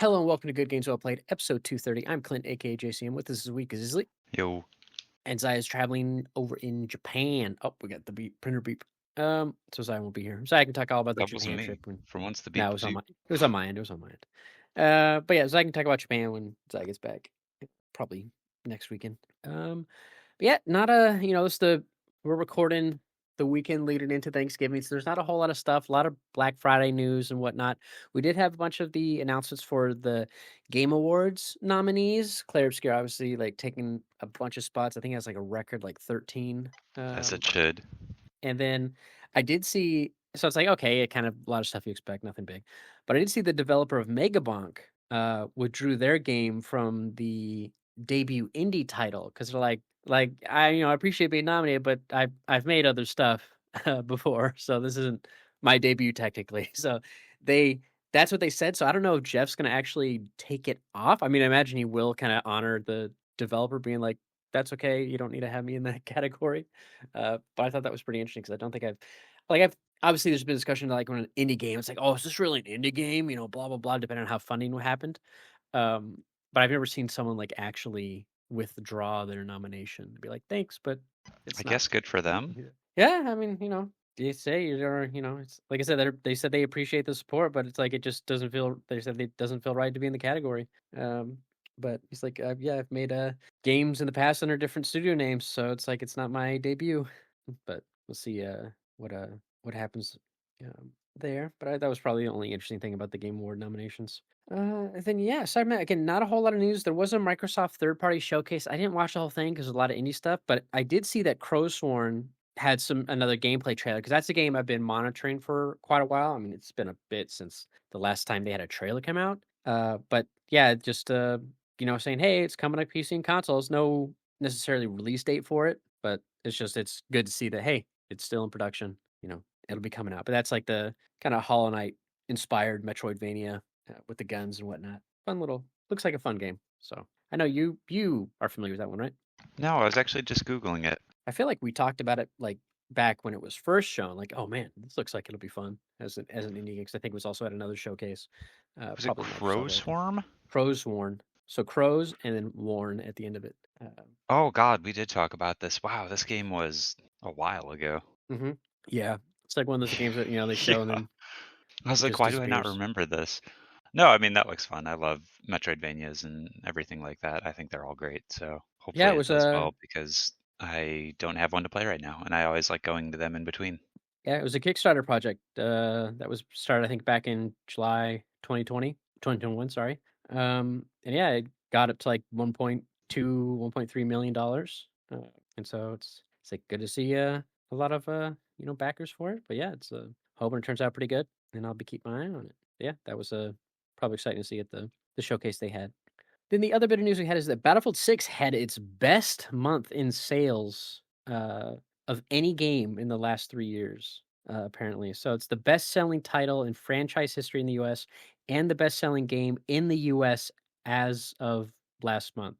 Hello and welcome to Good Games Well Played, episode 230. I'm Clint, aka JCM. With us this week is Isli, Yo, and Zai is traveling over in Japan. Oh, we got the printer beep. So Zai won't be here. Zai can talk all about the that wasn't Japan me. trip when. For once, the No, beep was you. it was on my end. It was on my end. But yeah, Zai can talk about Japan when Zai gets back, probably next weekend. But yeah, not a it's the we're recording the weekend leading into Thanksgiving, so there's not a whole lot of stuff, a lot of Black Friday news and whatnot. We did have a bunch of the announcements for the Game Awards nominees. Claire Obscure obviously like taking a bunch of spots. I think it has like a record like 13. As it should. And then I did see, so it's like, okay, it kind of a lot of stuff you expect, nothing big. But I did see the developer of Megabonk withdrew their game from the debut indie title because they're like I appreciate being nominated, but I've made other stuff before, so this isn't my debut technically. So they that's what they said. So I don't know if Jeff's gonna actually take it off. I mean, I imagine he will kind of honor the developer being like, that's okay, you don't need to have me in that category. But I thought that was pretty interesting because I don't think I've obviously there's been discussion like when an indie game, it's like, oh, is this really an indie game? Blah blah blah, depending on how funding happened. Um, but I've never seen someone like actually withdraw their nomination to be like, thanks, but I it's not. guess good for them. Yeah, yeah, I mean, they say you're, it's like I said, they said they appreciate the support, but it's like it just doesn't feel. They said it doesn't feel right to be in the category. But he's like, yeah, I've made games in the past under different studio names, so it's like it's not my debut. But we'll see what uh what happens there. But that was probably the only interesting thing about the Game Award nominations. And then yeah, so I mean, again, not a whole lot of news. There was a Microsoft third-party showcase. I didn't watch the whole thing because a lot of indie stuff, but I did see that Crowsworn had another gameplay trailer because that's a game I've been monitoring for quite a while. I mean, it's been a bit since the last time they had a trailer come out. But yeah, just saying, hey, it's coming to PC and consoles. No necessarily release date for it, but it's good to see that hey, it's still in production. It'll be coming out. But that's like the kind of Hollow Knight inspired Metroidvania with the guns and whatnot. Fun little, looks like a fun game. So I know you are familiar with that one, right? No, I was actually just Googling it. I feel like we talked about it like back when it was first shown. Like, oh man, this looks like it'll be fun as an indie game. 'Cause I think it was also at another showcase, Was it probably Microsoft, I think. Crowsworm? Crows Worn. So crows and then worn at the end of it. Oh God, we did talk about this. Wow, this game was a while ago. Mhm. Yeah, it's like one of those games that they show and Yeah. then I was it like, just why do I not disappears. remember this? No, I mean that looks fun. I love Metroidvanias and everything like that. I think they're all great. So Yeah, hopefully it it was does a well because I don't have one to play right now, and I always like going to them in between. yeah, it was a Kickstarter project that was started I think back in July 2020, 2021. Sorry. And yeah, it got up to like 1.2, $1.3 million. And so it's like good to see a lot of backers for it. But yeah, it's hoping it turns out pretty good, and I'll be keeping my eye on it. Yeah, that was probably exciting to see at the showcase they had. Then the other bit of news we had is that Battlefield 6 had its best month in sales of any game in the last 3 years, apparently. So it's the best-selling title in franchise history in the US and the best-selling game in the US as of last month.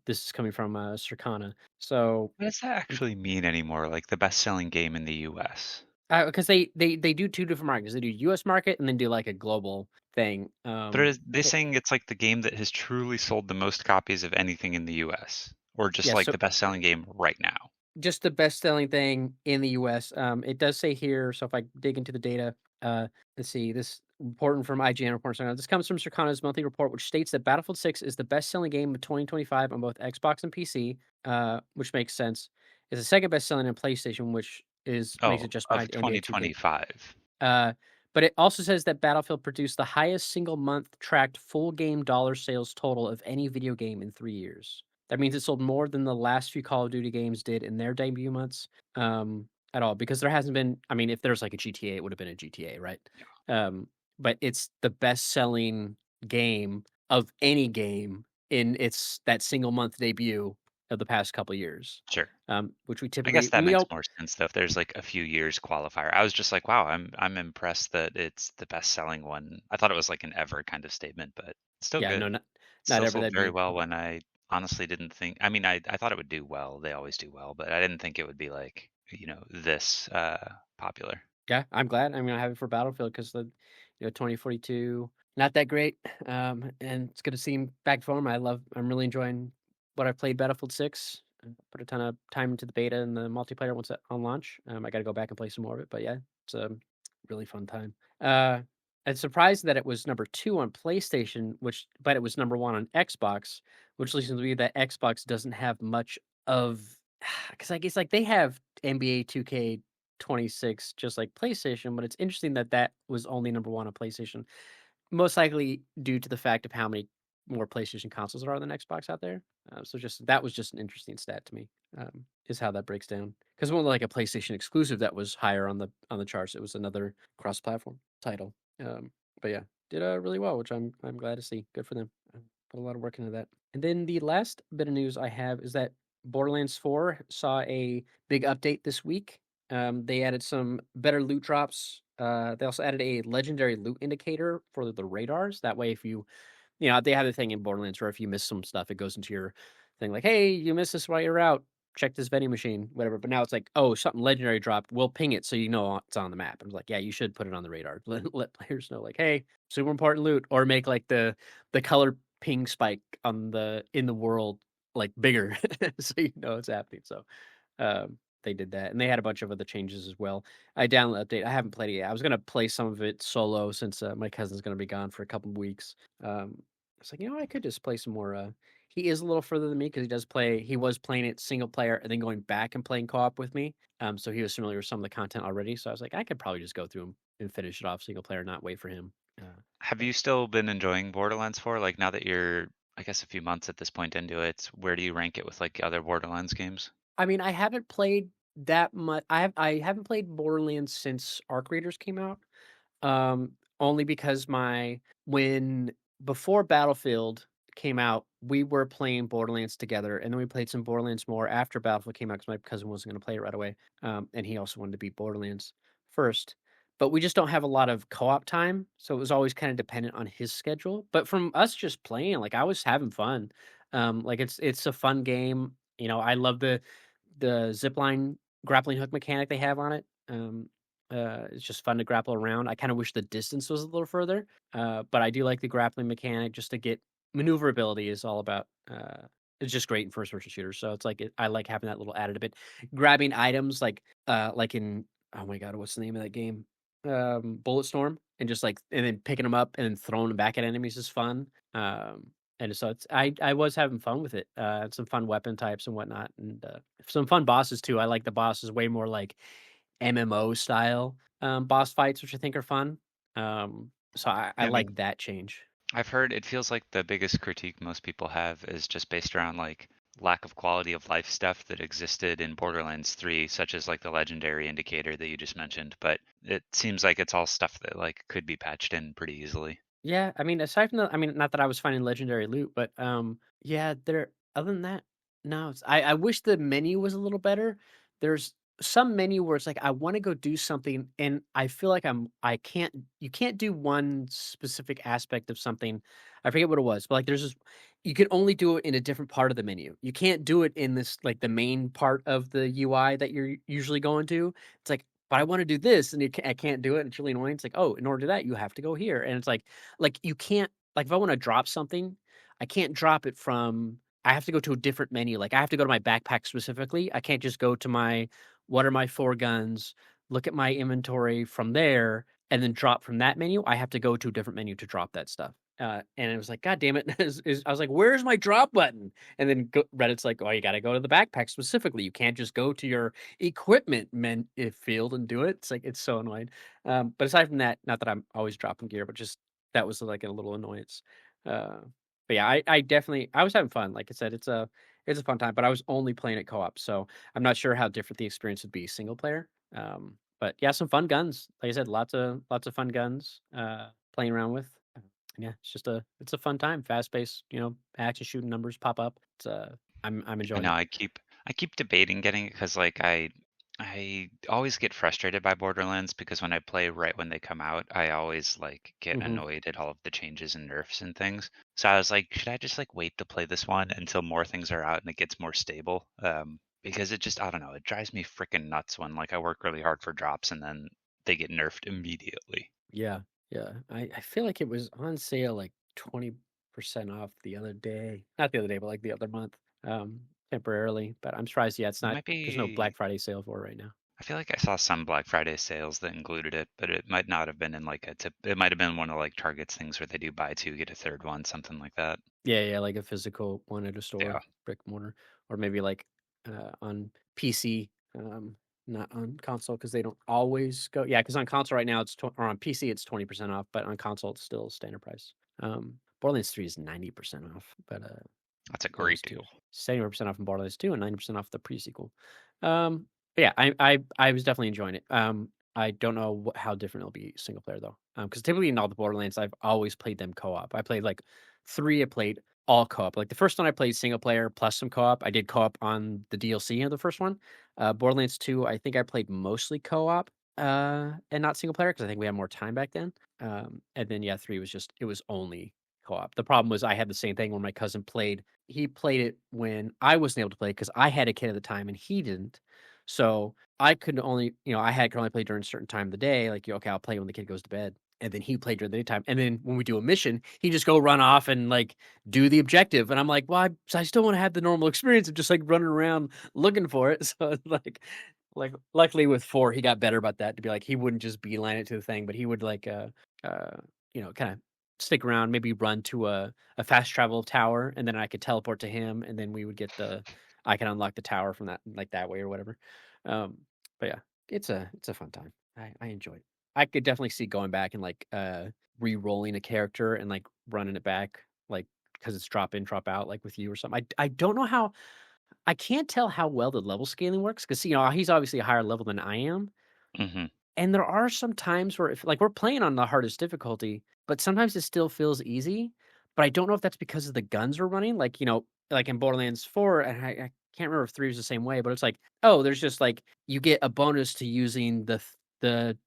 This is coming from Circana. So What does that actually mean anymore? Like the best-selling game in the US? because they do two different markets. They do US market and then do like a global thing. But are they saying it's like the game that has truly sold the most copies of anything in the US? Or just Yeah, like so the best-selling game right now? just the best-selling thing in the US. It does say here, so if I dig into the data, let's see, this reporting from IGN reports. This comes from Circana's monthly report, which states that Battlefield 6 is the best-selling game of 2025 on both Xbox and PC, which makes sense. It's the second best-selling on PlayStation, which makes it Oh, just of behind NBA 2K. 2025. Uh, but it also says that Battlefield produced the highest single month tracked full game dollar sales total of any video game in 3 years. That means it sold more than the last few Call of Duty games did in their debut months at all. Because there hasn't been, I mean, if there's like a GTA, it would have been a GTA, right? Um, but it's the best selling game of any game in its that single month debut of the past couple years. Sure. Which we I guess typically, that we makes all, more sense though if there's like a few years qualifier. I was just like, wow, I'm impressed that it's the best-selling one. I thought it was like an ever kind of statement, but it's still yeah, good. no, It not still ever. sold That'd very be well when I honestly didn't think. I mean, I thought it would do well. They always do well, but I didn't think it would be like, this popular. Yeah, I'm glad. I mean, I have it for Battlefield because the 2042. Not that great, and it's good to see him back form. I'm really enjoying what I've played Battlefield 6. Put a ton of time into the beta and the multiplayer once that on launch. I gotta go back and play some more of it, but yeah, it's a really fun time. Uh, I'm surprised that it was number 2 on PlayStation, but it was number 1 on Xbox, which leads to me that Xbox doesn't have much of, because I guess, like, they have NBA 2K26 just like PlayStation, but it's interesting that that was only number 1 on PlayStation. Most likely due to the fact of how many more PlayStation consoles there are than Xbox out there. So just that was just an interesting stat to me, is how that breaks down. Because it wasn't like a PlayStation exclusive that was higher on the charts. It was another cross-platform title. Um, but yeah, did really well, which I'm glad to see. Good for them. Put a lot of work into that. And then the last bit of news I have is that Borderlands 4 saw a big update this week. They added some better loot drops. They also added a legendary loot indicator for the radars. That way, if they have the thing in Borderlands where if you miss some stuff, it goes into your thing like, hey, you missed this while you're out. Check this vending machine, whatever. But now it's like, oh, something legendary dropped. We'll ping it so you know it's on the map. I was like, yeah, you should put it on the radar. Let players know, like, hey, super important loot, or make like the color ping spike in the world like bigger, so you know it's happening. So they did that, and they had a bunch of other changes as well. I downloaded update. I haven't played it yet. I was gonna play some of it solo since my cousin's gonna be gone for a couple of weeks. I was like, I could just play some more. He is a little further than me because he does play. He was playing it single player and then going back and playing co-op with me. So he was familiar with some of the content already. So I was like, I could probably just go through him and finish it off single player, not wait for him. Have But you still been enjoying Borderlands 4? Like now that you're, I guess, a few months at this point into it, where do you rank it with like other Borderlands games? I mean, I haven't played that much. I haven't played Borderlands since Arc Raiders came out. Only because my when before Battlefield came out, we were playing Borderlands together, and then we played some Borderlands more after Battlefield came out because my cousin wasn't going to play it right away, and he also wanted to beat Borderlands first. But we just don't have a lot of co-op time, so it was always kind of dependent on his schedule. But from us just playing, like I was having fun. Like it's a fun game. I love the zipline grappling hook mechanic they have on it. It's just fun to grapple around. I kind of wish the distance was a little further, but I do like the grappling mechanic just to get maneuverability is all about. It's just great in first person shooters. So it's like I like having that little added bit. Grabbing items like in, oh my god, what's the name of that game? Bulletstorm, and just like and then picking them up and then throwing them back at enemies is fun. And so I was having fun with it. Some fun weapon types and whatnot, and some fun bosses too. I like the bosses way more like MMO style boss fights, which I think are fun. So I Yeah, I like mean, that change. I've heard it feels like the biggest critique most people have is just based around like lack of quality of life stuff that existed in Borderlands 3, such as like the legendary indicator that you just mentioned. But it seems like it's all stuff that like could be patched in pretty easily. Yeah, I mean, aside from I mean, not that I was finding legendary loot, but yeah, there. Other than that, no. I wish the menu was a little better. There's some menu where it's like I want to go do something, and I feel like I can't. You can't do one specific aspect of something. I forget what it was, but like there's this. You can only do it in a different part of the menu. You can't do it in this like the main part of the UI that you're usually going to. It's like, but I want to do this, and I can't do it. And it's really annoying. It's like, oh, in order to do that, you have to go here, and it's like you can't like if I want to drop something, I can't drop it from I have to go to a different menu. Like I have to go to my backpack specifically. I can't just go to my what are my 4 guns, look at my inventory from there, and then drop from that menu. I have to go to a different menu to drop that stuff. And it was like, God damn it. I was like, where's my drop button? And then Reddit's like, oh, you got to go to the backpack specifically. You can't just go to your equipment field and do it. It's like, it's so annoying. But aside from that, not that I'm always dropping gear, but just that was like a little annoyance. Uh, but yeah, I definitely I was having fun. Like I said, it's a fun time. But I was only playing it co-op, so I'm not sure how different the experience would be single player. But yeah, some fun guns. Like I said, lots of fun guns. Playing around with. Yeah, it's a fun time. Fast paced, action shooting numbers pop up. I'm I enjoying know it. I keep debating getting it because like I always get frustrated by Borderlands because when I play right when they come out, I always like get Hmm. annoyed at all of the changes and nerfs and things. So I was like, should I just like wait to play this one until more things are out and it gets more stable? Because it just I don't know, it drives me freaking nuts when like I work really hard for drops and then they get nerfed immediately. Yeah. Yeah, I feel like it was on sale like 20% off the other day. Not the other day, but like the other month, temporarily. But I'm surprised, yeah, it's It not might there's no be. Black Friday sale for it right now. I feel like I saw some Black Friday sales that included it, but it might not have been in like a tip. It might have been one of like Target's things where they do buy two get a third one, something like that. Yeah, yeah, like a physical one at a Yeah, store, brick and mortar, or maybe like on PC, not on console because they don't always go. Yeah, because on console right now or on PC it's 20% off, but on console it's still standard price. Borderlands 3 is 90% off, but that's a great Borderlands 2 deal. 70% off in Borderlands 2 and 90% off the pre-sequel. But yeah, I was definitely enjoying it. I don't know how different it'll be single player though, because typically in all the Borderlands I've always played them co-op. I played like 3. I played all co-op. Like the first one I played single player plus some co-op. I did co-op on the DLC of the first one. Borderlands 2, I think I played mostly co-op, and not single player because I think we had more time back then. And then yeah, 3 was just it was only co-op. The problem was I had the same thing when my cousin played. He played it when I wasn't able to play because I had a kid at the time and he didn't. So I could only, could only play during a certain time of the day. Like, okay, I'll play when the kid goes to bed. And then he played during the daytime. And then when we do a mission, he just go run off and like do the objective. And I'm like, well, I still want to have the normal experience of just like running around looking for it. So it's like luckily with 4, he got better about that to be like he wouldn't just beeline it to the thing, but he would like kind of stick around, maybe run to a fast travel tower, and then I could teleport to him, and then we would get I can unlock the tower from that like that way or whatever. Um, but yeah, it's a fun time. I enjoy it. I could definitely see going back and like re-rolling a character and like running it back, like because it's drop in, drop out, like with you or something. I don't know how I can't tell how well the level scaling works because he's obviously a higher level than I am, Hmm. and there are some times where if like we're playing on the hardest difficulty, but sometimes it still feels easy. But I don't know if that's because of the guns we're running. Like, like in Borderlands 4, and I can't remember if 3 was the same way, but it's like, oh, there's just like you get a bonus to using the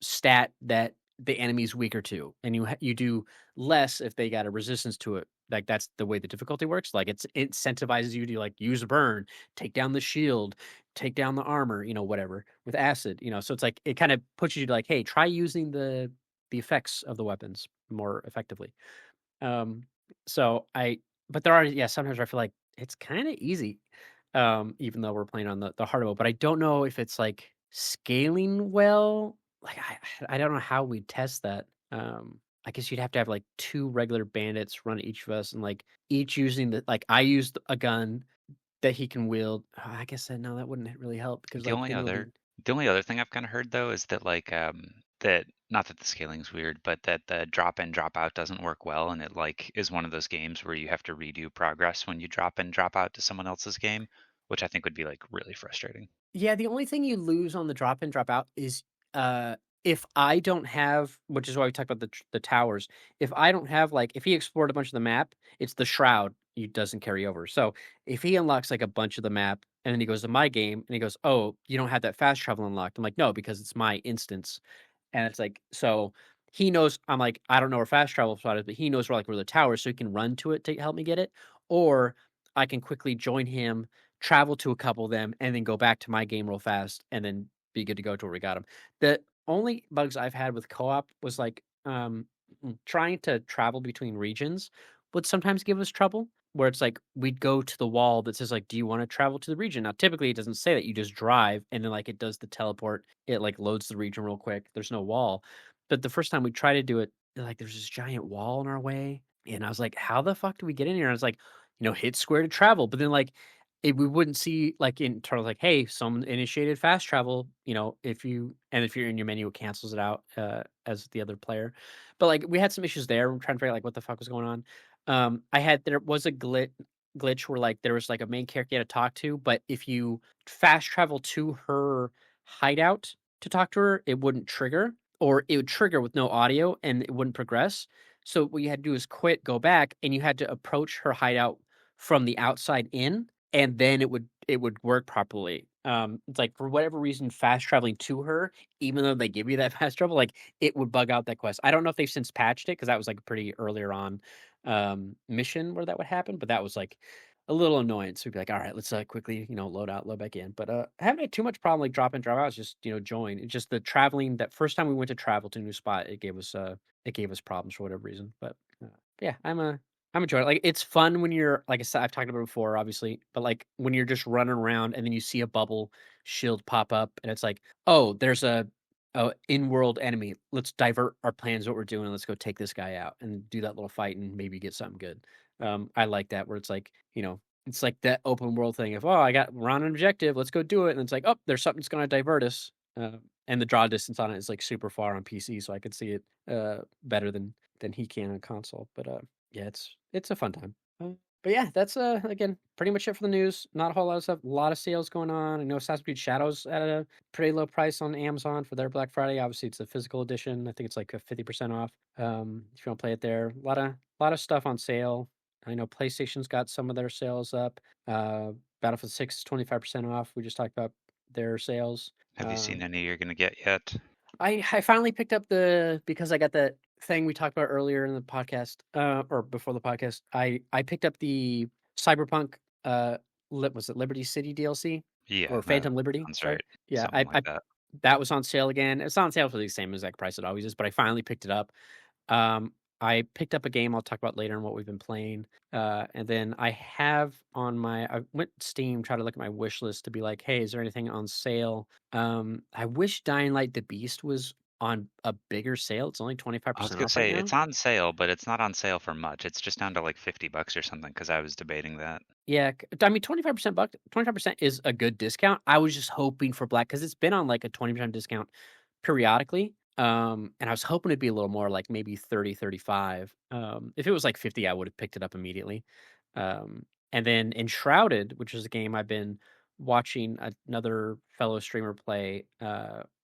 stat that the enemy's weaker to, and you do less if they got a resistance to it. Like that's the way the difficulty works. Like it incentivizes you to like use a burn, take down the shield, take down the armor, whatever, with acid, so it's like it kind of pushes you to like, hey, try using the effects of the weapons more effectively. Um, so I but there are, yeah, sometimes where I feel like it's kind of easy, even though we're playing on the harder mode, but I don't know if it's like scaling well. Like I don't know how we test that. I guess you'd have to have like 2 regular bandits run each of us and like each using like I used a gun that he can wield. I guess that no, that wouldn't really help because, The like, only then it would other be the only other thing I've kind of heard though is that like that not that the scaling's weird, but that the drop in drop out doesn't work well, and it like is one of those games where you have to redo progress when you drop in drop out to someone else's game, which I think would be like really frustrating. Yeah, the only thing you lose on the drop in, drop out is, uh, if I don't have, which is why we talked about the towers, if I don't have, like if he explored a bunch of the map, it's the shroud he doesn't carry over. So, if he unlocks, like, a bunch of the map, and then he goes to my game, and he goes, "Oh, you don't have that fast travel unlocked." I'm like, "No, because it's my instance." And it's like, so he knows I'm like, I don't know where fast travel spot is, but he knows where the tower is, so he can run to it to help me get it. Or I can quickly join him, travel to a couple of them, and then go back to my game real fast and then be good to go to where we got him. The only bugs I've had with co-op was like trying to travel between regions would sometimes give us trouble. Where it's like we'd go to the wall that says like, "Do you want to travel to the region?" Now, typically it doesn't say that. You just drive, and then like it does the teleport. It like loads the region real quick. There's no wall, but the first time we tried to do it, like there's this giant wall in our way, and I was like, "How the fuck do we get in here?" And I was like, hit square to travel, but then like we wouldn't see like in terms of like, "Hey, someone initiated fast travel." If you're in your menu, it cancels it out as the other player. But like we had some issues there. I'm trying to figure out like what the fuck was going on. There was a glitch where like there was like a main character you had to talk to, but if you fast travel to her hideout to talk to her, it wouldn't trigger, or it would trigger with no audio and it wouldn't progress. So what you had to do is quit, go back, and you had to approach her hideout from the outside in, and then it would work properly. It's like for whatever reason, fast traveling to her, even though they give you that fast travel, like it would bug out that quest. I don't know if they've since patched it because that was like pretty earlier on mission where that would happen, but that was like a little annoying. So we'd be like, all right, let's quickly, load out, load back in. But I haven't had too much problem like drop in, drop out. It's just join. It's just the traveling. That first time we went to travel to a new spot, it gave us problems for whatever reason. But yeah, I'm enjoying it. Like it's fun when you're like I said, I've talked about it before, obviously, but like when you're just running around and then you see a bubble shield pop up and it's like, oh, there's a in-world enemy. Let's divert our plans, what we're doing. Let's go take this guy out and do that little fight and maybe get something good. I like that where it's like, it's like that open world thing of, oh, we're on an objective, let's go do it. And it's like, oh, there's something that's going to divert us. And the draw distance on it is like super far on PC, so I could see it better than he can on console. But yeah, it's a fun time. But yeah, that's again pretty much it for the news. Not a whole lot of stuff. A lot of sales going on. I know Assassin's Creed Shadows at a pretty low price on Amazon for their Black Friday. Obviously, it's a physical edition. I think it's like a 50% off. If you want to play it there, a lot of stuff on sale. I know PlayStation's got some of their sales up. Battlefield 6 is 25% off. We just talked about their sales. Have you seen any you're gonna get yet? I finally picked up because I got that thing we talked about earlier in the podcast, or before the podcast. I picked up the Cyberpunk, was it Liberty City DLC Yeah, or that Phantom Liberty? sounds Sorry, right. yeah, Something like that. that was on sale again. It's on sale for the same exact price it always is, but I finally picked it up. I picked up a game I'll talk about later and what we've been playing. And then I went Steam, try to look at my wish list to be like, hey, is there anything on sale? I wish Dying Light the Beast was on a bigger sale. It's only I was 25% gonna off right say now. it's on sale, but it's not on sale for much. It's just down to like $50 or something because I was debating that. Yeah, I mean 25% is a good discount. I was just hoping for Black because it's been on like a 20% discount periodically. And I was hoping it'd be a little more like maybe 30, 35. If it was like 50, I would have picked it up immediately. And then Enshrouded, which is a game I've been watching another fellow streamer play,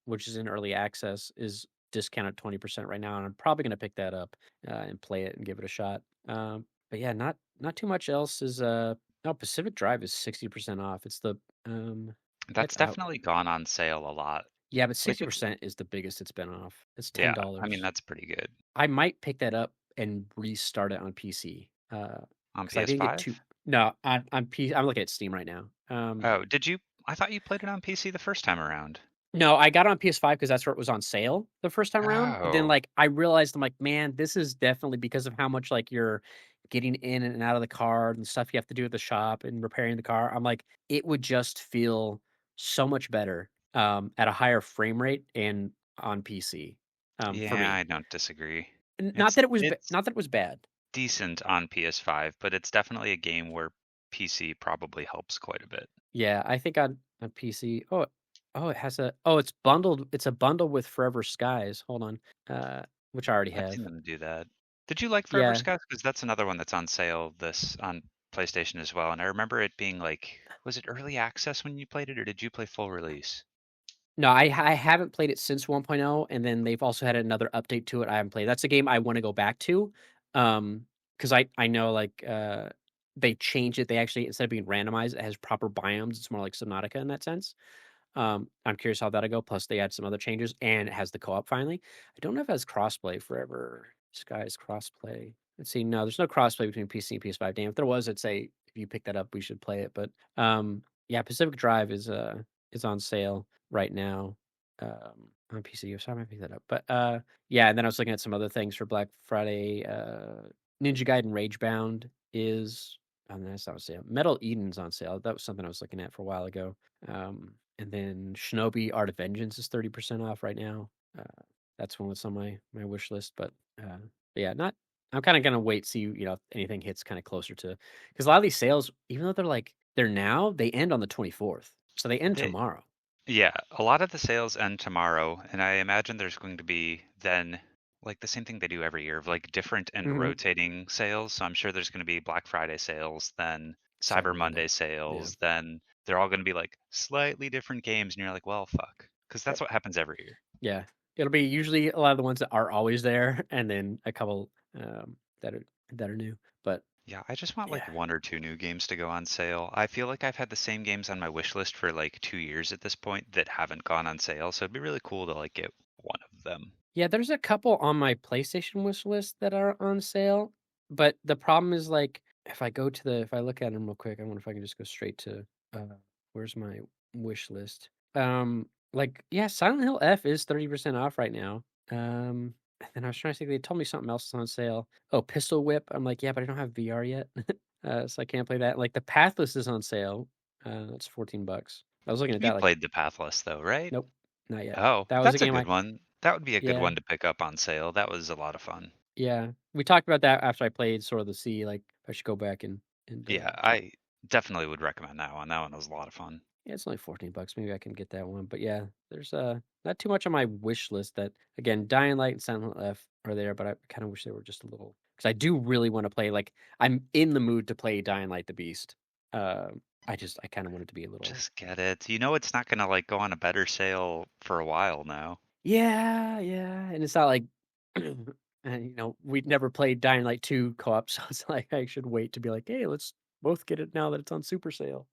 which is in early access, is discounted 20% right now. And I'm probably going to pick that up and play it and give it a shot. But yeah, not too much else is no, Pacific Drive is 60% off. That's It's out. definitely gone on sale a lot. Yeah, but Like it's 60% is the biggest it's been off. It's yeah, I mean $10. that's pretty good. I might pick that up and restart it on PC. On Because I didn't get too. PS5? No, on PC. I'm looking at Steam right now. Oh, did you? I thought you played it on PC the first time around. No, I got it on PS5 because that's where it was on sale the first time around. But then, Oh, like, I realized I'm like, man, this is definitely because of how much like you're getting in and out of the car and stuff you have to do at the shop and repairing the car. I'm like, it would just feel so much better at a higher frame rate and on PC for yeah, me. I don't disagree. Not that it was It's not that it was bad. decent on PS5, but it's definitely a game where PC probably helps quite a bit. Yeah, I think on PC. Oh, it has it's bundled. It's a bundle with Forever Skies. Hold on, which I already I've seen have. them do that. Did you like Forever Yeah, Skies? Because that's another one that's on sale this on PlayStation as well. And I remember it being like, was it early access when you played it, or did you play full release? no, I haven't played it since 1.0, and then they've also had another update to it. I haven't played. That's a game I want to go back to, because I know like they changed it. They actually instead of being randomized, it has proper biomes. It's more like Subnautica in that sense. I'm curious how that'll go. Plus, they had some other changes, and it has the co-op finally. I don't know if it has crossplay forever. Sky's crossplay. Let's see. No, there's no crossplay between PC and PS5. Damn, if there was, I'd say if you pick that up, we should play it. But yeah, Pacific Drive is on sale right now on PC. So I might pick that up. But yeah, and then I was looking at some other things for Black Friday. Ninja Gaiden Ragebound is that's not on sale. Metal Eden's on sale. That was something I was looking at for a while ago. And then Shinobi Art of Vengeance is 30% off right now. That's one that's on my wish list. But yeah, not. I'm kind of gonna wait see if anything hits kind of closer to because a lot of these sales, even though they're now, they end on the 24th, so they end They, tomorrow. yeah, a lot of the sales end tomorrow, and I imagine there's going to be then like the same thing they do every year of like different and Hmm. rotating sales. So I'm sure there's going to be Black Friday sales, then Cyber Cyber Monday. Monday Yeah. sales, then they're all going to be like slightly different games, and you're like, well, fuck, because Yep. that's what happens every year. Yeah. It'll be usually a lot of the ones that are always there, and then a couple that are new. But Yeah, I just want yeah. like one or two new games to go on sale. I feel like I've had the same games on my wish list for like 2 years at this point that haven't gone on sale, so it'd be really cool to like get one of them. Yeah, there's a couple on my PlayStation wish list that are on sale, but the problem is like if I go to the if I look at them real quick, I wonder if I can just go straight to where's my wish list? Like yeah, Silent Hill F is 30% off right now. And then I was trying to think they told me something else is on sale. Oh, Pistol Whip. I'm like, yeah, but I don't have VR yet. So I can't play that. Like the Pathless is on sale. It's $14. I was looking at You that like, played the Pathless though, right? nope, not yet. Oh, That was a that's a game good I one. That would be a good yeah, one to pick up on sale. That was a lot of fun. yeah. We talked about that after I played Sword of the Sea, like I should go back and Yeah, check. I definitely would recommend that one. That one was a lot of fun. Yeah, it's only $14. Maybe I can get that one. But yeah, there's not too much on my wish list that again, Dying Light and Silent Hill F are there, but I kind of wish they were just a little because I do really want to play like I'm in the mood to play Dying Light the Beast. Uh I kind of want it to be a little Just get it. You know it's not gonna like go on a better sale for a while now. yeah, yeah. And it's not like and we'd never played Dying Light 2 co-op, so it's like I should wait to be like, hey, let's both get it now that it's on super sale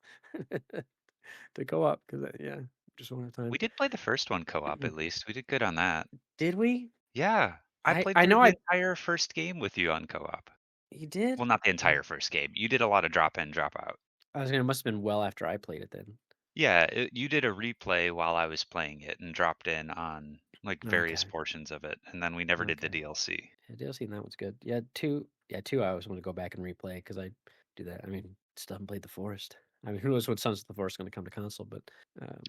to co-op because yeah, just one at a We time. did play the first one co-op at least. We did good on that. Did we? Yeah. I played I through know the I entire first game with you on co-op. you did? Well, not the Oh, entire first game. You did a lot of drop in, drop out. I was gonna must have been well after I played it then. Yeah, you did a replay while I was playing it and dropped in on like various Okay, portions of it, and then we never did the okay. DLC. Yeah, DLC that one's good. Yeah, two. I always want to go back and replay because I do that. I mean, still haven't played The Forest. I mean, who knows what Sons of the Forest is going to come to console? But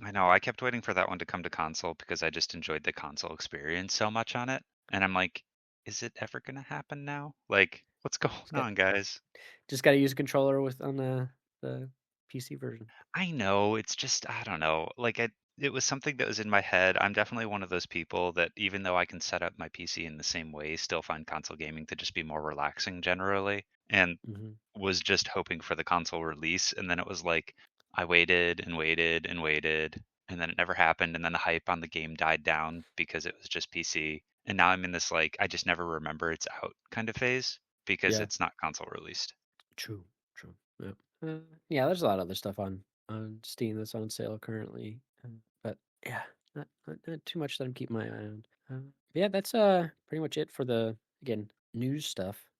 I know, I kept waiting for that one to come to console because I just enjoyed the console experience so much on it. And I'm like, is it ever gonna happen now? Like, what's going just got on, guys? just got to use a controller with on the PC version. I know, it's just I don't know. Like it was something that was in my head. I'm definitely one of those people that even though I can set up my PC in the same way, still find console gaming to just be more relaxing generally. And Hmm. was just hoping for the console release, and then it was like I waited and waited and waited, and then it never happened, and then the hype on the game died down because it was just PC. And now I'm in this like I just never remember it's out kind of phase because Yeah, it's not console released. true, true. Yeah, yeah. There's a lot of other stuff on Steam that's on sale currently, but yeah, not too much that I'm keeping my eye on. Yeah, that's pretty much it for the again news stuff.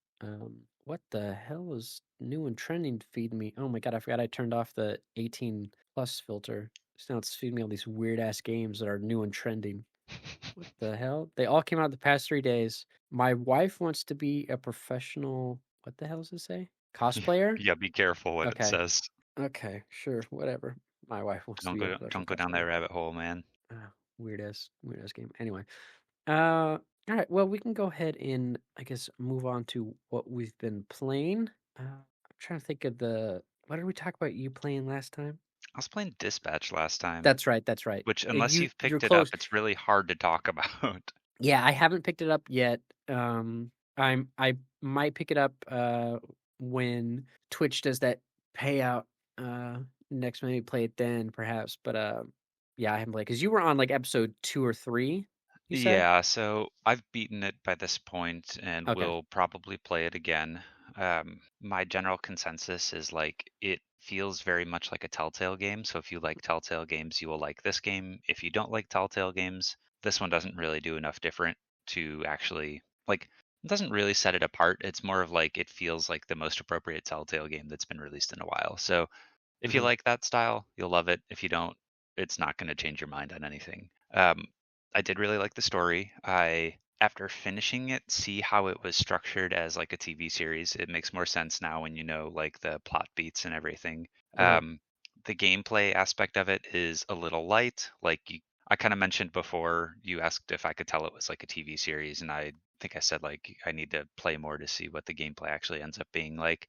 What the hell is new and trending feeding me? Oh my god, I forgot I turned off the 18 plus filter. So now it's feeding me all these weird ass games that are new and trending. What the hell? They all came out the past 3 days. My wife wants to be a professional. What the hell does it say? Cosplayer? Yeah, be careful what it Okay. says. Okay. Sure. Whatever. My wife wants to Don't be a go professional don't go down that cosplayer. rabbit hole, man. Weird ass game. Anyway. All right. Well, we can go ahead and I guess move on to what we've been playing. I'm trying to think of the. What did we talk about you playing last time? I was playing Dispatch last time, That's right. That's right. which unless you've You're picked it up, close. it's really hard to talk about. Yeah, I haven't picked it up yet. I might pick it up when Twitch does that payout next, maybe play it then perhaps. But yeah, I haven't played because you were on like episode 2 or 3, you said? Yeah, so I've beaten it by this point and Okay. will probably play it again. My general consensus is like it feels very much like a Telltale game. So if you like Telltale games, you will like this game. If you don't like Telltale games, this one doesn't really do enough different to actually like it doesn't really set it apart. It's more of like it feels like the most appropriate Telltale game that's been released in a while. So if you Uh-huh. like that style, you'll love it. If you don't, it's not going to change your mind on anything. I did really like the story. I, after finishing it, see how it was structured as like a TV series. It makes more sense now when you know like the plot beats and everything. Uh-huh. Um, the gameplay aspect of it is a little light. I kind of mentioned before, you asked if I could tell it was like a TV series, and I think I said like I need to play more to see what the gameplay actually ends up being like.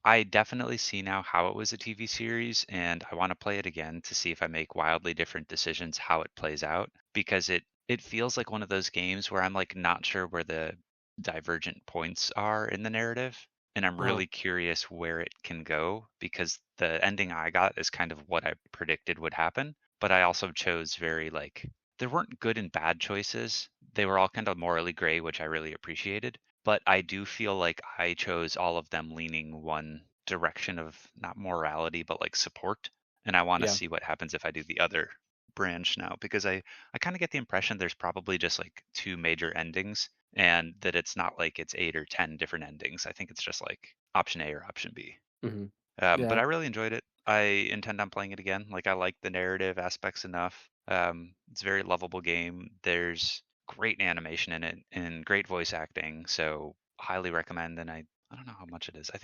I definitely see now how it was a TV series, and I want to play it again to see if I make wildly different decisions how it plays out because it feels like one of those games where I'm like not sure where the divergent points are in the narrative, and I'm Uh-huh. really curious where it can go because the ending I got is kind of what I predicted would happen, but I also chose very like there weren't good and bad choices. They were all kind of morally gray, which I really appreciated, but I do feel like I chose all of them leaning one direction of not morality, but like support. And I want to Yeah. see what happens if I do the other branch now because I kind of get the impression there's probably just like two major endings and that it's not like it's 8 or 10 different endings. I think it's just like option A or option B. Hmm. But Yeah, I really enjoyed it. I intend on playing it again. Like I like the narrative aspects enough. It's a very lovable game. There's great animation in it and great voice acting. So highly recommend. And I don't know how much it is. I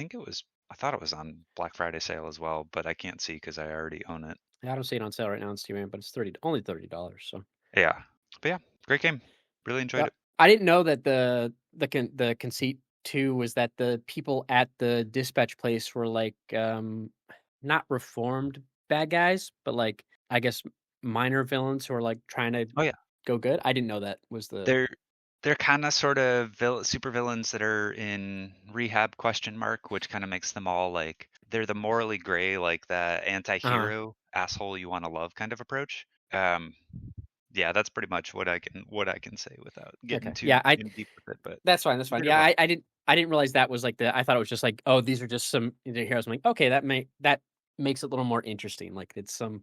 thought it was on Black Friday sale as well, but I can't see because I already own it. I don't see it on sale right now on Steam, man, but it's only $30. So Yeah, but yeah, great game. Really enjoyed yeah, it. I didn't know that the conceit too was that the people at the dispatch place were like not reformed bad guys, but like I guess minor villains who are like trying to Oh yeah, go good. I didn't know that was the they're they're kind of sort of super villains that are in rehab question mark, which kind of makes them all like they're the morally gray, like the uh anti-hero asshole you want to love kind of approach. Um, yeah, that's pretty much what I can say without getting okay. too Yeah, I in deep with it. But that's fine. That's you fine. did it Yeah, well. I didn't realize that was like the I thought it was just like, oh, these are just some heroes. I'm like, okay, that makes it a little more interesting. Like it's some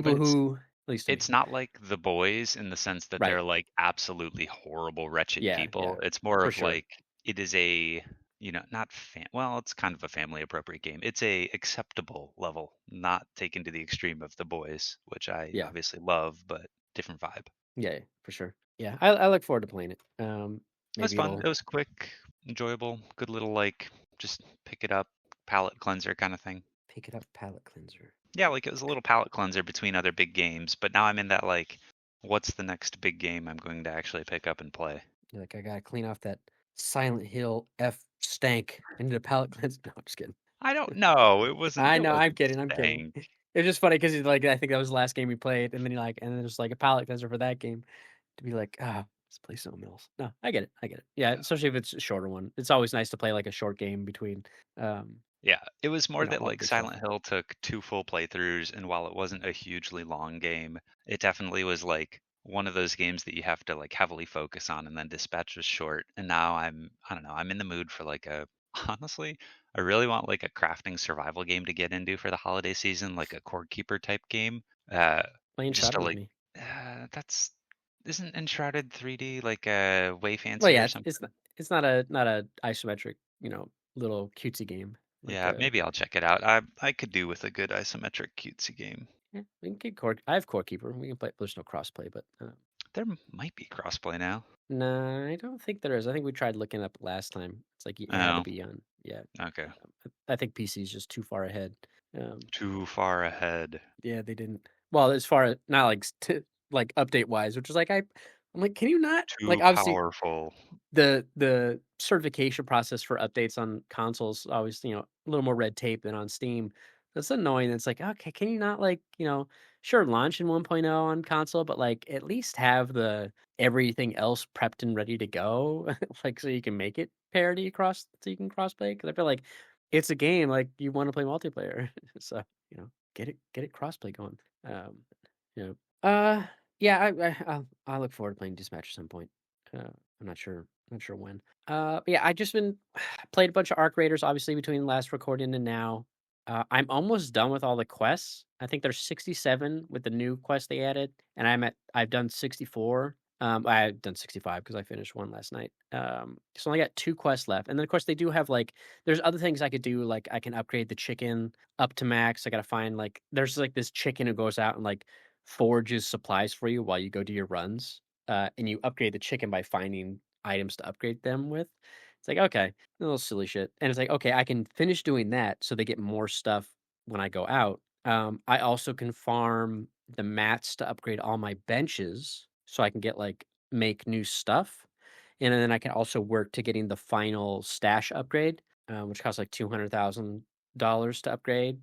But people who at least to me. it's not like The Boys in the sense that Right. they're like absolutely horrible, wretched Yeah, yeah. people. It's more For of sure. like it is a, not well, it's kind of a family appropriate game. It's a acceptable level, not taken to the extreme of The Boys, which I Yeah. obviously love, but different vibe. Yeah, yeah, for sure. Yeah, I look forward to playing it. It was Maybe fun. it'll It was quick, enjoyable, good little like just pick it up, palate cleanser kind of thing. pick it up palate cleanser. Yeah, like it was a little palate cleanser between other big games, but now I'm in that like, what's the next big game I'm going to actually pick up and play? You're like, I gotta clean off that Silent Hill F stank. I need a palate cleanser. No, I'm just kidding. I don't know. I It know, I'm wasn't kidding, I'm kidding. stank. It's just funny because like I think that was the last game we played, and then you're like, and then there's like a palate cleanser for that game to be like, let's play something else. No, I get it, I get it. Yeah, Yeah. especially if it's a shorter one. It's always nice to play like a short game between, um, Yeah. It was more that all the like big stuff. Silent Hill took two full playthroughs, and while it wasn't a hugely long game, it definitely was like one of those games that you have to like heavily focus on, and then Dispatch was short. And now I don't know, I'm in the mood for like a honestly, I really want like a crafting survival game to get into for the holiday season, like a core keeper type game. Uh Playing just to Shrouded with like me. that's isn't Enshrouded 3D like way Well, fancier yeah, or something? it's not a isometric, little cutesy game like Yeah, maybe I'll check it out. I could do with a good isometric cutesy game. yeah, we can get core. I have core keeper. We can play. There's no crossplay, but There might be crossplay now. no, I don't think there is. I think we tried looking up last time. It's like it had to Oh, be on. Yeah, okay. I think PC is just too far ahead. Um, Too far ahead. yeah, they didn't. Well, as far as not like like update wise, which is like I'm like, can you not like Too obviously powerful. the certification process for updates on consoles always a little more red tape than on Steam. That's annoying. It's like, okay, can you not like sure launch in 1.0 on console, but like at least have the everything else prepped and ready to go, like so you can make it parity across so you can crossplay. Because I feel like it's a game like you want to play multiplayer, so get it crossplay going. Um, you know, yeah, I'll look forward to playing Dispatch at some point. I'm not sure when. But yeah, I just been played a bunch of Arc Raiders, obviously between last recording and now. I'm almost done with all the quests. I think there's 67 with the new quest they added, and I've done 64. I've done 65 because I finished one last night. So I only got two quests left, and then of course they do have like there's other things I could do. Like I can upgrade the chicken up to max. I gotta find like there's like this chicken who goes out and like forges supplies for you while you go do your runs. And you upgrade the chicken by finding items to upgrade them with. It's like, okay, a little silly shit. And it's like, okay, I can finish doing that so they get more stuff when I go out. I also can farm the mats to upgrade all my benches so I can get like make new stuff. And then I can also work to getting the final stash upgrade, which costs like $200,000 to upgrade.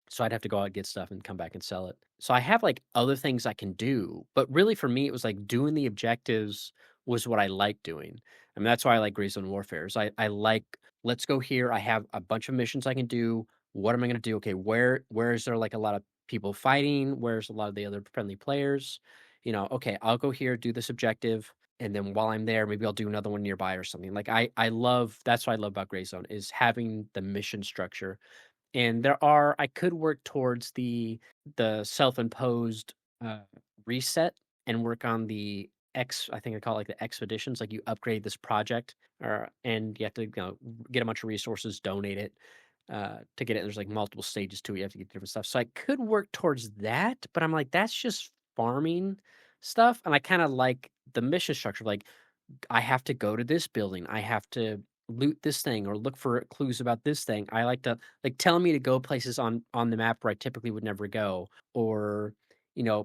So I'd have to go out and get stuff and come back and sell it. So I have like other things I can do, but really for me, it was like doing the objectives was what I like doing. I mean, that's why I like Gray Zone Warfare. Is I like let's go here. I have a bunch of missions I can do. What am I going to do? Okay, where is there like a lot of people fighting? Where's a lot of the other friendly players? Okay, I'll go here, do this objective, and then while I'm there, maybe I'll do another one nearby or something. Like I love that's what I love about Gray Zone is having the mission structure and I could work towards the self-imposed uh, reset and work on the I think I call it like the expeditions. Like you upgrade this project, or and you have to get a bunch of resources, donate it to get it. There's like multiple stages to it. You have to get different stuff. So I could work towards that, but I'm like that's just farming stuff, and I kind of like the mission structure. Like I have to go to this building. I have to loot this thing or look for clues about this thing. I like to like telling me to go places on the map where I typically would never go, or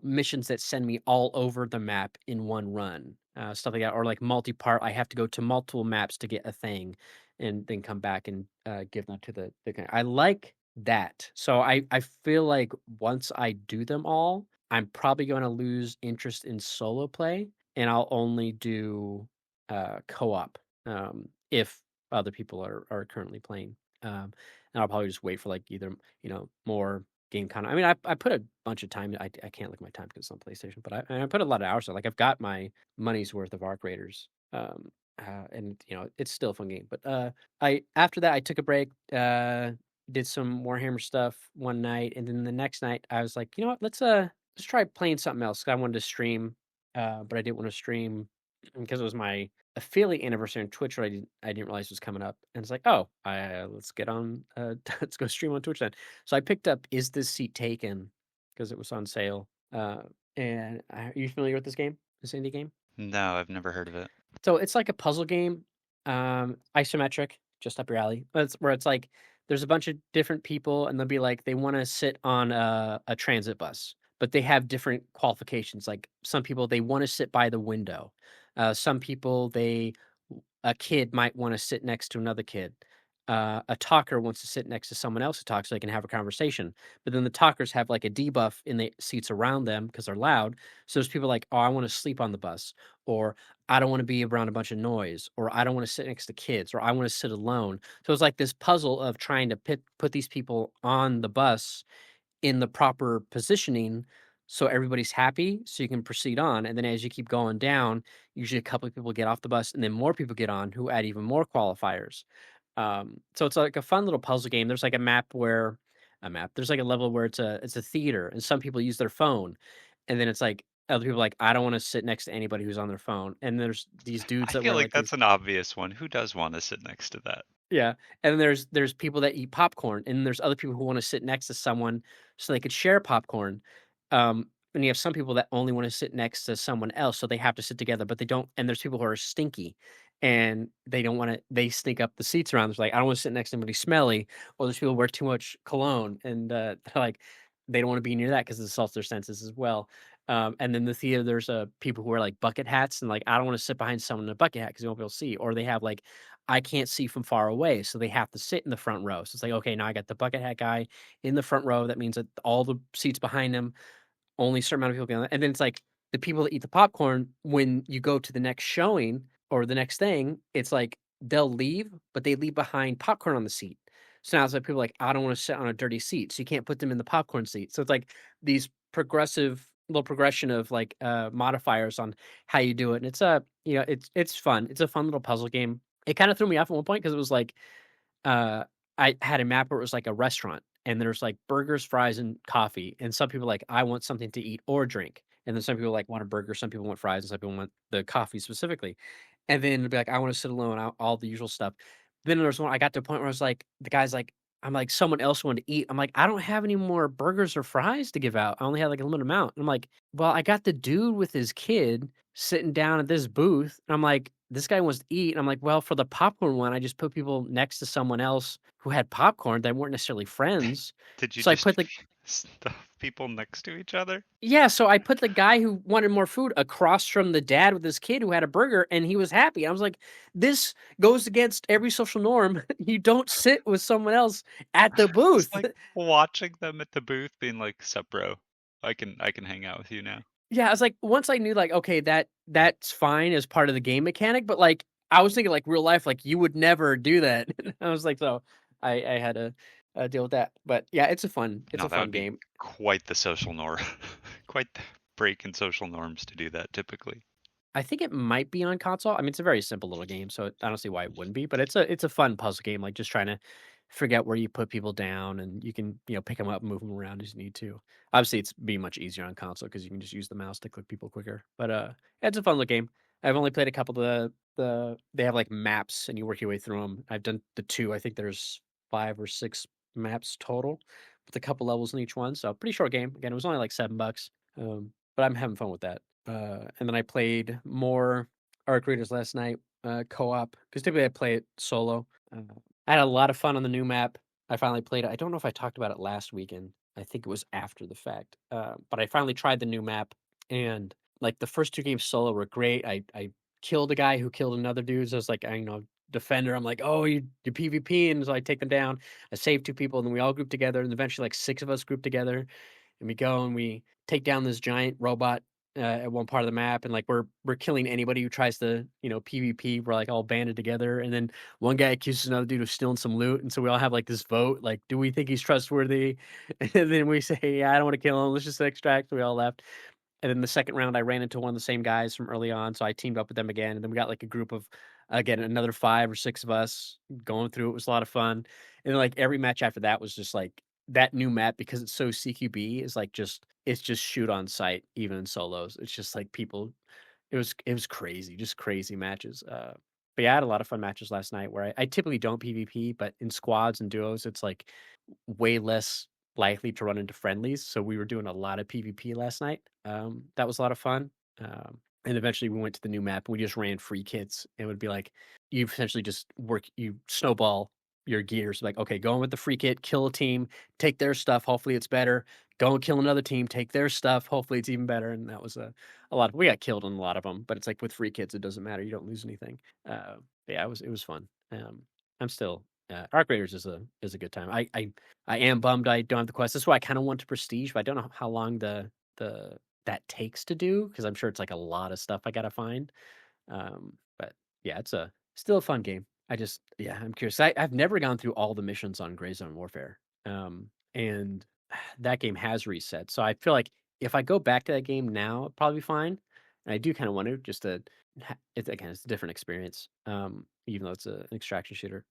missions that send me all over the map in one run, stuff like that, or like multi-part. I have to go to multiple maps to get a thing, and then come back and give that to the guy. I like that. So I feel like once I do them all, I'm probably going to lose interest in solo play, and I'll only do co-op if other people are currently playing. And I'll probably just wait for like either more game content. I mean, I put a bunch of time. I can't look at my time because it's on PlayStation, but I put a lot of hours. Like I've got my money's worth of Arc Raiders. And it's still a fun game. But I after that I took a break. Did some Warhammer stuff one night, and then the next night I was like, you know what, let's try playing something else. 'Cause I wanted to stream, but I didn't want to stream because it was my affiliate anniversary on Twitch. What I didn't realize was coming up, and it's like, oh, let's get on. Let's go stream on Twitch then. So I picked up "Is This Seat Taken" because it was on sale. And are you familiar with this game? This indie game? No, I've never heard of it. So it's like a puzzle game, isometric, just up your alley. It's where it's like there's a bunch of different people, and they'll be like they want to sit on a transit bus, but they have different qualifications. Like some people they want to sit by the window. Some people a kid might want to sit next to another kid. A talker wants to sit next to someone else who talks so they can have a conversation. But then the talkers have like a debuff in the seats around them because they're loud. So there's people like, oh, I want to sleep on the bus, or I don't want to be around a bunch of noise, or I don't want to sit next to kids, or I want to sit alone. So it's like this puzzle of trying to put these people on the bus in the proper positioning so everybody's happy so you can proceed on. And then as you keep going down, usually a couple of people get off the bus and then more people get on who add even more qualifiers. So it's like a fun little puzzle game. There's like there's like a level where it's a theater and some people use their phone. And then it's like other people are like, I don't want to sit next to anybody who's on their phone. And there's these dudes I that feel wear like like that's these. an obvious one. Who does want to sit next to that? Yeah, and then there's people that eat popcorn, and there's other people who wanna sit next to someone so they could share popcorn. And you have some people that only wanna sit next to someone else, so they have to sit together, but they don't, and there's people who are stinky, and they don't wanna they sneak up the seats around. It's like, "I don't wanna sit next to anybody smelly," or there's people who wear too much cologne, and, they're like, they don't wanna be near that because it assaults their senses as well. And then the theater, there's, people who wear, like, bucket hats, and, like, I don't wanna sit behind someone in a bucket hat because you won't be able to see, or they have, like, I can't see from far away, so they have to sit in the front row. So it's like, okay, now I got the bucket hat guy in the front row. That means that all the seats behind him, only a certain amount of people can. And then it's like the people that eat the popcorn, when you go to the next showing or the next thing, it's like they'll leave, but they leave behind popcorn on the seat. So now it's like people are like, I don't want to sit on a dirty seat. So you can't put them in the popcorn seat. So it's like these little progression of like modifiers on how you do it. And it's fun. It's a fun little puzzle game. It kind of threw me off at one point because it was like uh, I had a map where it was like a restaurant, and there's like burgers, fries, and coffee. And some people like, I want something to eat or drink. And then some people like want a burger, some people want fries, and some people want the coffee specifically. And then it'd be like, I want to sit alone, all the usual stuff. Then there's one I got to a point where I was like, the guy's like, I'm like, someone else wanted to eat. I'm like, I don't have any more burgers or fries to give out. I only have like a limited amount. And I'm like, well, I got the dude with his kid sitting down at this booth. And I'm like, this guy wants to eat. And I'm like, well, for the popcorn one, I just put people next to someone else who had popcorn that weren't necessarily friends. Did you So I just put the stuff people next to each other? yeah, so I put the guy who wanted more food across from the dad with his kid who had a burger, and he was happy. I was like, this goes against every social norm. You don't sit with someone else at the It's booth. like watching them at the booth being like, "Sup, bro? I can hang out with you now." Yeah, I was like, once I knew, like, okay, that's fine as part of the game mechanic, but like, I was thinking, like, real life, like, you would never do that. I was like, so I had to deal with that. But yeah, it's No, a that fun would be game. quite the social norm. Quite the break in social norms to do that typically. I think it might be on console. I mean, it's a very simple little game, so I don't see why it wouldn't be. But it's a fun puzzle game, like just trying to figure out where you put people down, and you can, pick them up and move them around as you need to. Obviously, it's be much easier on console because you can just use the mouse to click people quicker. But it's a fun little game. I've only played a couple of they have like maps and you work your way through them. I've done the two. I think there's 5 or 6 maps total with a couple levels in each one. So pretty short game. Again, it was only like $7. But I'm having fun with that. And then I played more Arc Raiders last night, co-op, because typically I play it solo. I had a lot of fun on the new map. I finally played it. I don't know if I talked about it last weekend. I think it was after the fact. But I finally tried the new map, and like the first 2 games solo were great. I killed a guy who killed another dude. So I was like, defender. I'm like, oh, you PvP, and so I take them down. I saved 2 people, and then we all grouped together, and eventually like 6 of us grouped together, and we go and we take down this giant robot at one part of the map, and like we're killing anybody who tries to PvP. We're like all banded together, and then one guy accuses another dude of stealing some loot, and so we all have like this vote, like, do we think he's trustworthy? And then we say, yeah, I don't want to kill him. Let's just extract. So we all left. And then the second round, I ran into one of the same guys from early on, so I teamed up with them again, and then we got like a group of, again, another 5 or 6 of us going through. It was a lot of fun, and then, like every match after that was just like that new map because it's so CQB is like it's just shoot on sight even in solos. It's just like people. It was crazy, just crazy matches. But yeah, I had a lot of fun matches last night where I typically don't PvP, but in squads and duos, it's like way less likely to run into friendlies. So we were doing a lot of PvP last night. That was a lot of fun. And eventually we went to the new map and we just ran free kits. It would be like you essentially just you snowball your gears. Like, okay, go in with the free kit, kill a team, take their stuff. Hopefully it's better. Go and kill another team, take their stuff. Hopefully it's even better. And that was a lot. We got killed in a lot of them, but it's like with free kits, it doesn't matter. You don't lose anything. Yeah, it was fun. I'm still Arc Raiders is a good time. I am bummed I don't have the quest. That's why I kind of want to prestige, but I don't know how long the that takes to do because I'm sure it's like a lot of stuff I gotta find. But yeah, it's still a fun game. Yeah, I'm curious. I've never gone through all the missions on Gray Zone Warfare. And that game has reset. So I feel like if I go back to that game now, it'd probably be fine. And I do kind of want to just it's a different experience. Even though it's an extraction shooter.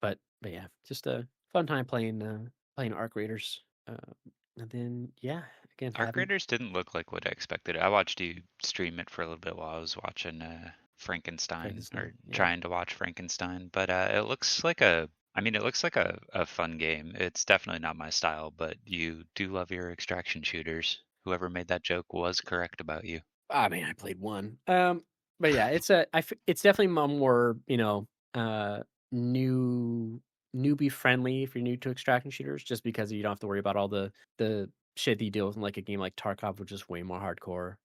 But yeah, just a fun time playing Arc Raiders. And then yeah, again Arc having Raiders didn't look like what I expected. I watched you stream it for a little bit while I was watching Frankenstein or Frankenstein. Yeah. trying to watch Frankenstein, but it looks like it looks like a fun game. It's definitely not my style, but you do love your extraction shooters. Whoever made that joke was correct about you. I mean, I played one. But yeah, it's definitely more, uh, new newbie friendly if you're new to extraction shooters, just because you don't have to worry about all the shit that you deal with in like a game like Tarkov, which is way more hardcore.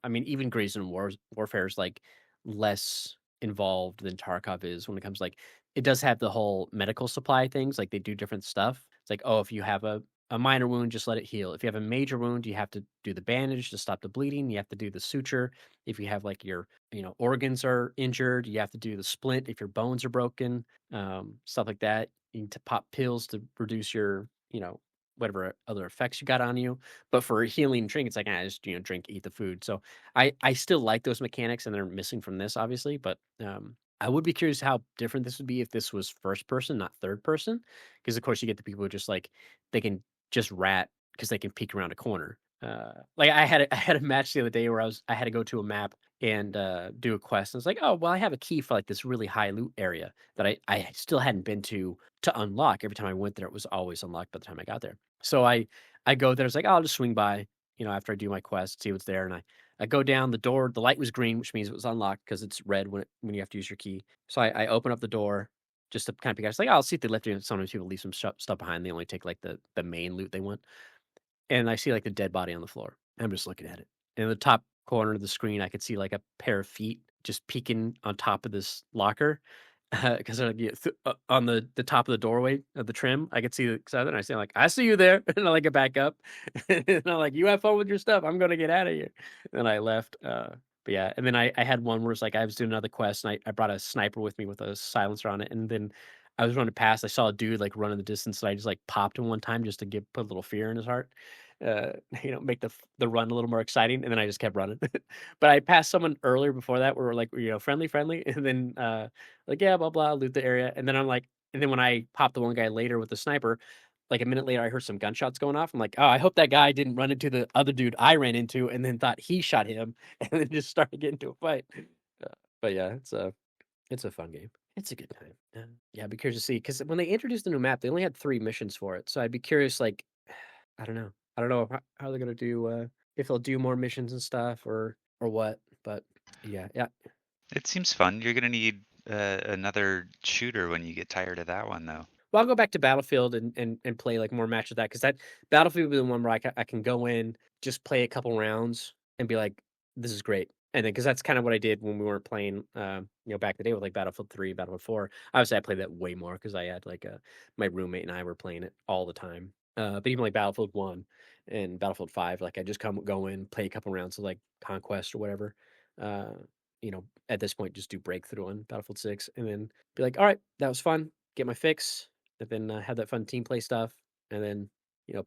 I mean, even Grayson Warfare is like less involved than Tarkov is when it comes like it does have the whole medical supply things, like they do different stuff. It's like, oh, if you have a minor wound, just let it heal. If you have a major wound, you have to do the bandage to stop the bleeding. You have to do the suture. If you have like your, organs are injured, you have to do the splint. If your bones are broken, stuff like that. You need to pop pills to reduce your, whatever other effects you got on you. But for healing drink, it's like, just, drink, eat the food. So I still like those mechanics and they're missing from this, obviously. But I would be curious how different this would be if this was first person, not third person. Because of course you get the people who just like they can just rat because they can peek around a corner. Like I had a match the other day where I had to go to a map and do a quest. And it's like, oh well, I have a key for like this really high loot area that I still hadn't been to unlock. Every time I went there, it was always unlocked by the time I got there. So I go there. It's like, oh, I'll just swing by, after I do my quest, see what's there. And I go down the door. The light was green, which means it was unlocked because it's red when you have to use your key. So I open up the door just to kind of be guys like, oh, I'll see if they left it. Sometimes people leave some stuff behind. They only take like the main loot they want. And I see like the dead body on the floor. I'm just looking at it. In the top corner of the screen, I could see like a pair of feet just peeking on top of this locker. Because like, on the top of the doorway of the trim, I could see the side, and I say like, "I see you there," and I like get back up, and I'm like, "You have fun with your stuff. I'm gonna get out of here." And I left. But yeah, and then I had one where it's like I was doing another quest, and I brought a sniper with me with a silencer on it, and then I was running past. I saw a dude like running the distance, and I just like popped him one time just to put a little fear in his heart, uh, make the run a little more exciting, and then I just kept running. But I passed someone earlier before that where we're like, friendly, friendly, and then like yeah, blah blah, loot the area, and then I'm like, And then when I popped the one guy later with the sniper, like a minute later, I heard some gunshots going off. I'm like, oh, I hope that guy didn't run into the other dude I ran into and then thought he shot him and then just started getting into a fight. But yeah, it's a fun game. It's a good time. Yeah, I'd be curious to see because when they introduced the new map, they only had 3 missions for it. So I'd be curious, like, I don't know. I don't know how they're gonna do if they'll do more missions and stuff or what. But yeah, yeah. It seems fun. You're gonna need another shooter when you get tired of that one, though. Well, I'll go back to Battlefield and play like more match of that because that Battlefield will be the one where I can go in, just play a couple rounds and be like, this is great. And then because that's kind of what I did when we weren't playing, back in the day with like Battlefield 3, Battlefield 4. Obviously, I played that way more because I had like my roommate and I were playing it all the time. But even like Battlefield 1 and Battlefield 5, like I just go in, play a couple rounds of like Conquest or whatever. Uh, at this point, just do breakthrough on Battlefield 6 and then be like, all right, that was fun. Get my fix and then have that fun team play stuff, and then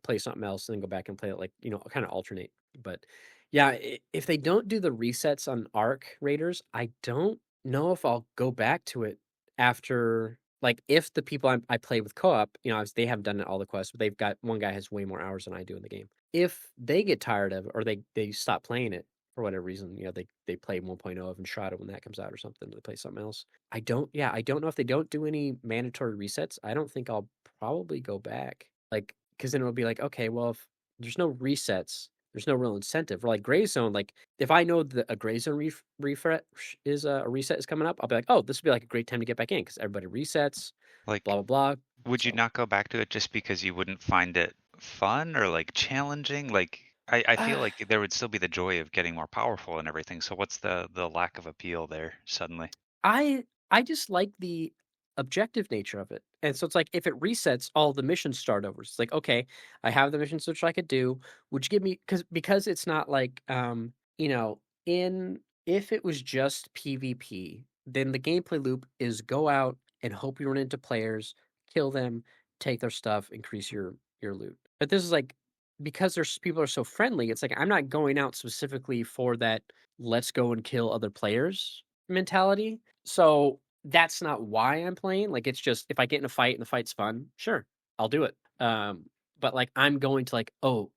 play something else, and then go back and play it like kind of alternate. But yeah, if they don't do the resets on Arc Raiders, I don't know if I'll go back to it after. Like if the people I play with co-op, they haven't done all the quests, but they've got one guy has way more hours than I do in the game. If they get tired of it or they stop playing it for whatever reason, they play 1.0 of Enshrouded when that comes out or something, they play something else. I don't know if they don't do any mandatory resets, I don't think I'll probably go back. Like, because then it'll be like, okay, well, if there's no resets, there's no real incentive. Or like Gray Zone, like if I know that a Gray Zone refresh is a reset is coming up, I'll be like, oh, this would be like a great time to get back in because everybody resets, Like, blah blah blah. would you So, not go back to it just because you wouldn't find it fun or like challenging? Like, I feel uh, like there would still be the joy of getting more powerful and everything. So what's the lack of appeal there suddenly? I just like the objective nature of it. And so it's like if it resets, all the missions start over. It's like, okay, I have the missions which I could do. Would you give me because it's not like in if it was just PvP, then the gameplay loop is go out and hope you run into players, kill them, take their stuff, increase your loot. But this is like because there's people are so friendly, it's like I'm not going out specifically for that let's go and kill other players mentality. So that's not why I'm playing. Like it's just if I get in a fight and the fight's fun, sure, I'll do it. But like I'm going to like, oh,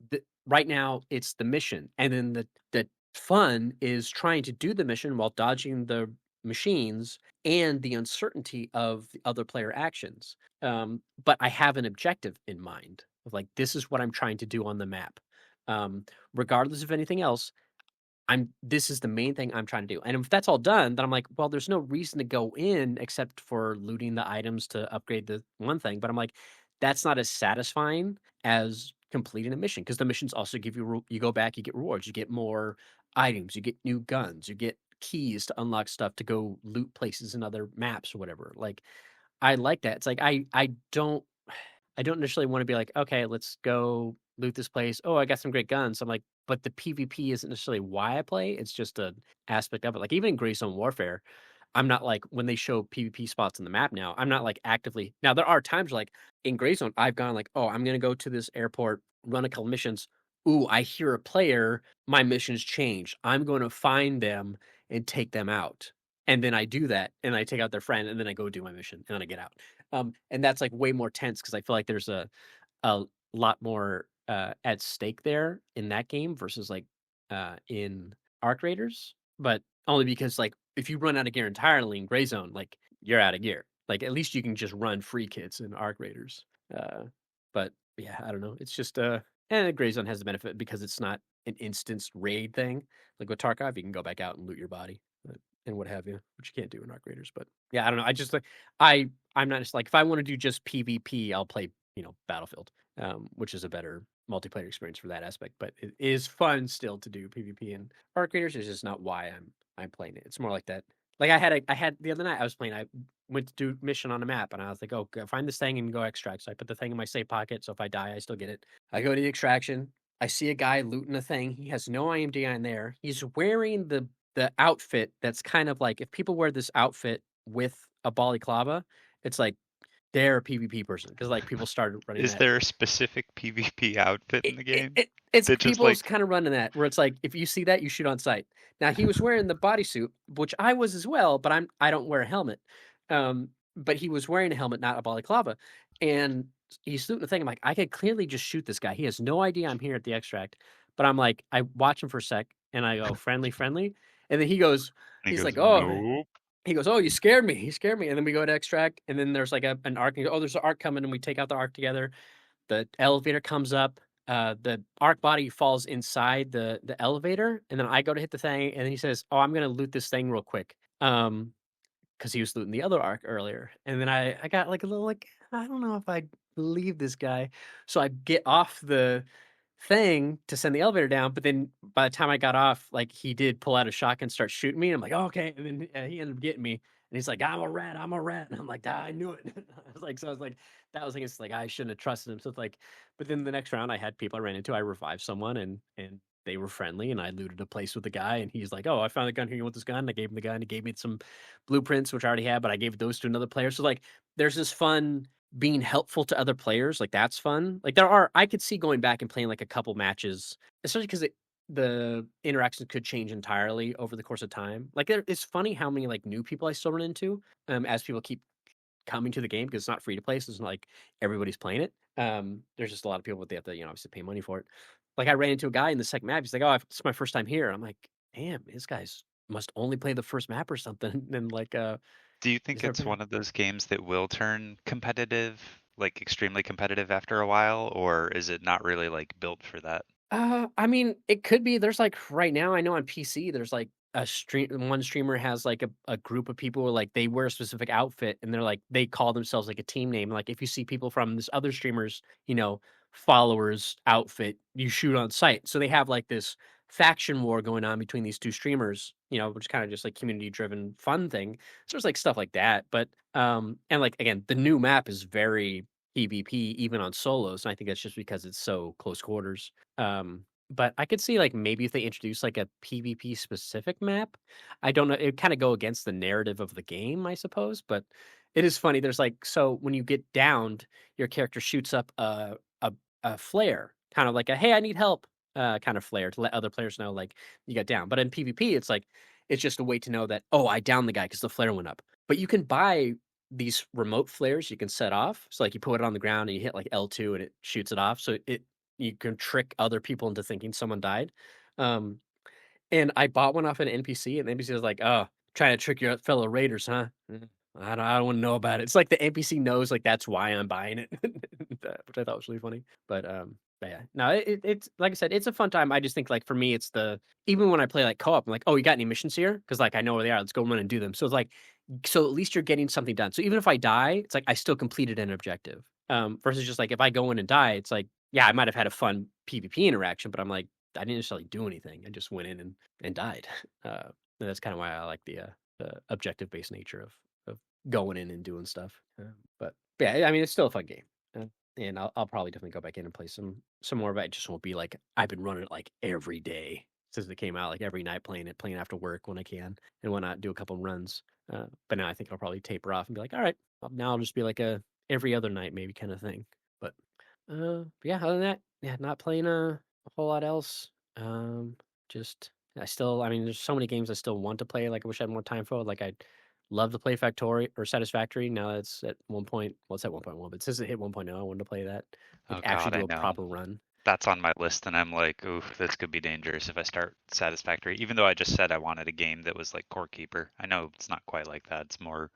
right now it's the mission, and then the fun is trying to do the mission while dodging the machines and the uncertainty of the other player actions. But I have an objective in mind of like this is what I'm trying to do on the map. Um, Regardless of anything else, this is the main thing I'm trying to do. And if that's all done, then I'm like, well, there's no reason to go in except for looting the items to upgrade the one thing. But I'm like, that's not as satisfying as completing a mission because the missions also give you you go back, you get rewards, you get more items, you get new guns, you get keys to unlock stuff to go loot places in other maps or whatever. Like I like that. It's like I don't necessarily want to be like, okay, let's go loot this place. Oh, I got some great guns. I'm like, but the PvP isn't necessarily why I play. It's just an aspect of it. Like even in Gray Zone Warfare, I'm not like when they show PvP spots on the map now, I'm not like actively now there are times like in Gray Zone, I've gone like, oh, I'm gonna go to this airport, run a couple missions. Ooh, I hear a player, my missions change. I'm gonna find them and take them out. And then I do that and I take out their friend and then I go do my mission and then I get out. And that's like way more tense because I feel like there's a lot more at stake there in that game versus like in Arc Raiders. But only because like if you run out of gear entirely in Gray Zone, like you're out of gear. Like at least you can just run free kits in Arc Raiders. But yeah, I don't know. It's just and Gray Zone has the benefit because it's not an instance raid thing. Like with Tarkov, you can go back out and loot your body and what have you, which you can't do in Arc Raiders. But yeah, I don't know. I just like I'm not just like if I want to do just PvP, I'll play Battlefield, which is a better multiplayer experience for that aspect. But it is fun still to do PvP and Arc Raiders is just not why I'm playing it. It's more like that. Like I had the other night I was playing. I went to do mission on a map and I was like, oh, find this thing and go extract. So I put the thing in my safe pocket. So if I die, I still get it. I go to the extraction. I see a guy looting a thing. He has no IMD on there. He's wearing the outfit that's kind of like if people wear this outfit with a balaclava, it's like they're a PvP person because like people started running Is that. there a specific PvP outfit in the game? It's That just people's like kind of running that where it's like if you see that you shoot on sight. Now he was wearing the bodysuit, which I was as well, but I don't wear a helmet. Um, but he was wearing a helmet, not a balaclava, and he's shooting the thing. I'm like, I could clearly just shoot this guy. He has no idea I'm here at the extract. But I'm like, I watch him for a sec, and I go, "Friendly, friendly," and then And he he's goes, like, "Oh," nope. he goes, "Oh, you scared me. You scared me." And then we go to extract, and then there's like an arc. And he goes, "Oh, there's an arc coming," and we take out the arc together. The elevator comes up. The arc body falls inside the elevator, and then I go to hit the thing, and then he says, "Oh, I'm gonna loot this thing real quick." 'Cause he was looting the other arc earlier, and then I got, like, a little, like, "I don't know if I believe this guy." So I get off the thing to send the elevator down, but then by the time I got off, like, he did pull out a shotgun, start shooting me, and I'm like, "Oh, okay," and then, he ended up getting me, and he's like, I'm a rat," and I'm like, "Ah, I knew it." I was like that was, like it's like, I shouldn't have trusted him, so it's like but then the next round, I had people I ran into, I revived someone, and they were friendly, and I looted a place with the guy, and he's like, "Oh, I found a gun here, you want this gun?" And I gave him the gun, he gave me some blueprints, which I already had, but I gave those to another player. So like there's this fun being helpful to other players. Like that's fun. Like I could see going back and playing like a couple matches, especially because the interactions could change entirely over the course of time. Like it's funny how many like new people I still run into as people keep coming to the game because it's not free to play. So it's not like everybody's playing it. There's just a lot of people, but they have to, obviously pay money for it. Like I ran into a guy in the second map. He's like, "Oh, it's my first time here." I'm like, "Damn, this guy's must only play the first map or something." And like, Do you he's think never it's been. one of those games that will turn competitive, like extremely competitive after a while, or is it not really like built for that? I mean, it could be. There's like right now, I know on PC, there's like one streamer has like a group of people where like they wear a specific outfit and they're like they call themselves like a team name. Like if you see people from this other streamer's, followers outfit, you shoot on sight. So they have like this faction war going on between these two streamers, which is kind of just like community driven fun thing. So there's like stuff like that. But and like again, the new map is very PvP even on solos. And I think that's just because it's so close quarters. But I could see like maybe if they introduce like a PvP specific map. I don't know. It kind of go against the narrative of the game, I suppose. But it is funny. There's like so when you get downed, your character shoots up a flare, kind of like a "Hey, I need help" kind of flare to let other players know like you got down. But in PvP, it's like it's just a way to know that oh, I downed the guy because the flare went up. But you can buy these remote flares you can set off. So like you put it on the ground and you hit like L2 and it shoots it off. So it you can trick other people into thinking someone died. Um, and I bought one off an NPC, and the NPC was like, "Oh, trying to trick your fellow raiders, huh? I don't wanna know about it." It's like the NPC knows, like, that's why I'm buying it, which I thought was really funny. But yeah. No, it's like I said, it's a fun time. I just think, like, for me, it's the even when I play, like, co-op, I'm like, "Oh, you got any missions here? Because like, I know where they are. Let's go run and do them." So it's like so at least you're getting something done. So even if I die, it's like I still completed an objective, versus just, like, if I go in and die, it's like, yeah, I might have had a fun PvP interaction, but I'm like, I didn't necessarily do anything. I just went in and died. And that's kind of why I like the objective based nature of going in and doing stuff. But yeah, I mean, it's still a fun game, and I'll probably definitely go back in and play some more. But it just won't be like I've been running it like every day since it came out, like every night playing it, playing after work when I can, and whatnot. Do a couple runs. But now I think I'll probably taper off and be like, all right, now I'll just be like a every other night maybe kind of thing. But yeah, other than that, yeah, not playing a whole lot else. Just I mean, there's so many games I still want to play. Like I wish I had more time for. Like I'd love to play Factory or Satisfactory. Now it's at 1. Well, it's at 1.1, but since it hit 1.0, I wanted to play that. Like Oh actually God, I do a know. proper run. That's on my list, and I'm like, ooh, this could be dangerous if I start Satisfactory. Even though I just said I wanted a game that was like Core Keeper. I know it's not quite like that. It's more,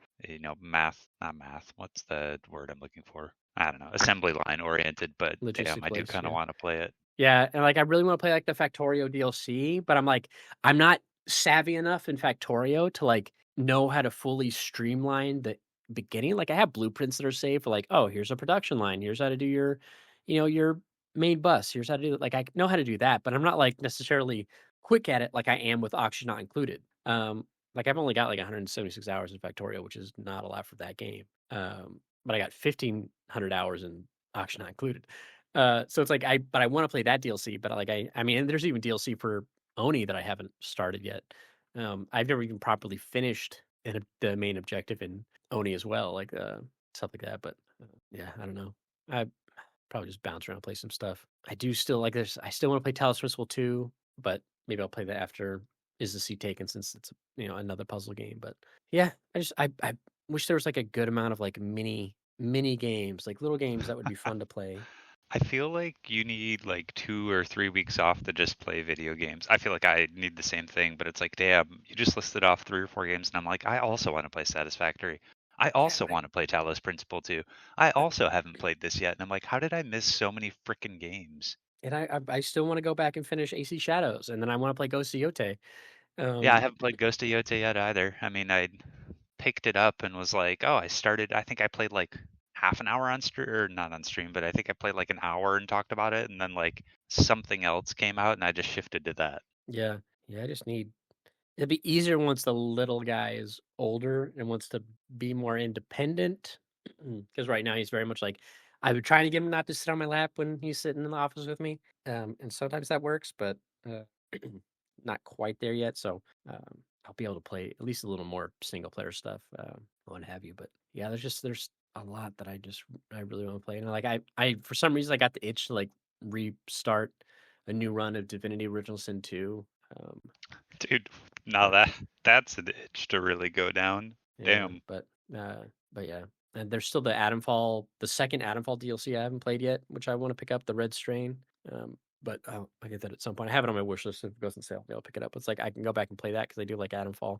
math, not math. What's the word I'm looking for? I don't know, assembly line oriented, but damn, Logistic I do place, kind of yeah. want to play it. Yeah, and, like, I really wanna play, like, the Factorio DLC, but I'm like, I'm not savvy enough in Factorio to, like, know how to fully streamline the beginning. Like, I have blueprints that are saved for, like, "Oh, here's a production line. Here's how to do your main bus. Here's how to do" like, I know how to do that, but I'm not, like, necessarily quick at it like I am with Auction Not Included. Like, I've only got, like, 176 hours in Factorio, which is not a lot for that game. But I got 1,500 hours in Auction Not Included. So it's like I wanna play that DLC, but, like, I mean, and there's even DLC for Oni that I haven't started yet. I've never even properly finished the main objective in Oni as well, like, stuff like that, but, yeah, I don't know. I probably just bounce around, play some stuff. I do still like this I still wanna play Talos Principle 2, but maybe I'll play that after Is the Sea Taken since it's, another puzzle game, but, yeah, I just I wish there was like a good amount of like mini games, like little games that would be fun to play. I feel like you need like 2 or 3 weeks off to just play video games. I feel like I need the same thing, but it's like, damn, you just listed off 3 or 4 games, and I'm like, I also want to play Satisfactory. I Yeah, also want to play Talos Principle 2. I also haven't played this yet, and I'm like, how did I miss so many freaking games? and I still want to go back and finish AC Shadows, and then I want to play Ghost of Yote. Yeah, I Um, haven't played Ghost of Yote yet either. I mean, I picked it up and was like, oh, I think I played like half an hour on stream, or not on stream, but I think I played like an hour and talked about it, and then like something else came out, and I just shifted to that. yeah, yeah. I just need. It'd be easier once the little guy is older and wants to be more independent. Because right now he's very much like I've been trying to get him not to sit on my lap when he's sitting in the office with me, and sometimes that works, but uh, not quite there yet. So I'll be able to play at least a little more single player stuff, what have you. But yeah, there's a lot that I really want to play, and like I for some reason I got the itch to like restart a new run of Divinity Original Sin 2. Um, Dude, now but that's an itch to really go down. Yeah, Damn. uh, but yeah, and there's still the second Adamfall DLC I haven't played yet, which I want to pick up, the Red Strain. But I'll get that at some point. I have it on my wish list. If it goes on sale, I'll be able to pick it up. It's like I can go back and play that because I do like Adamfall.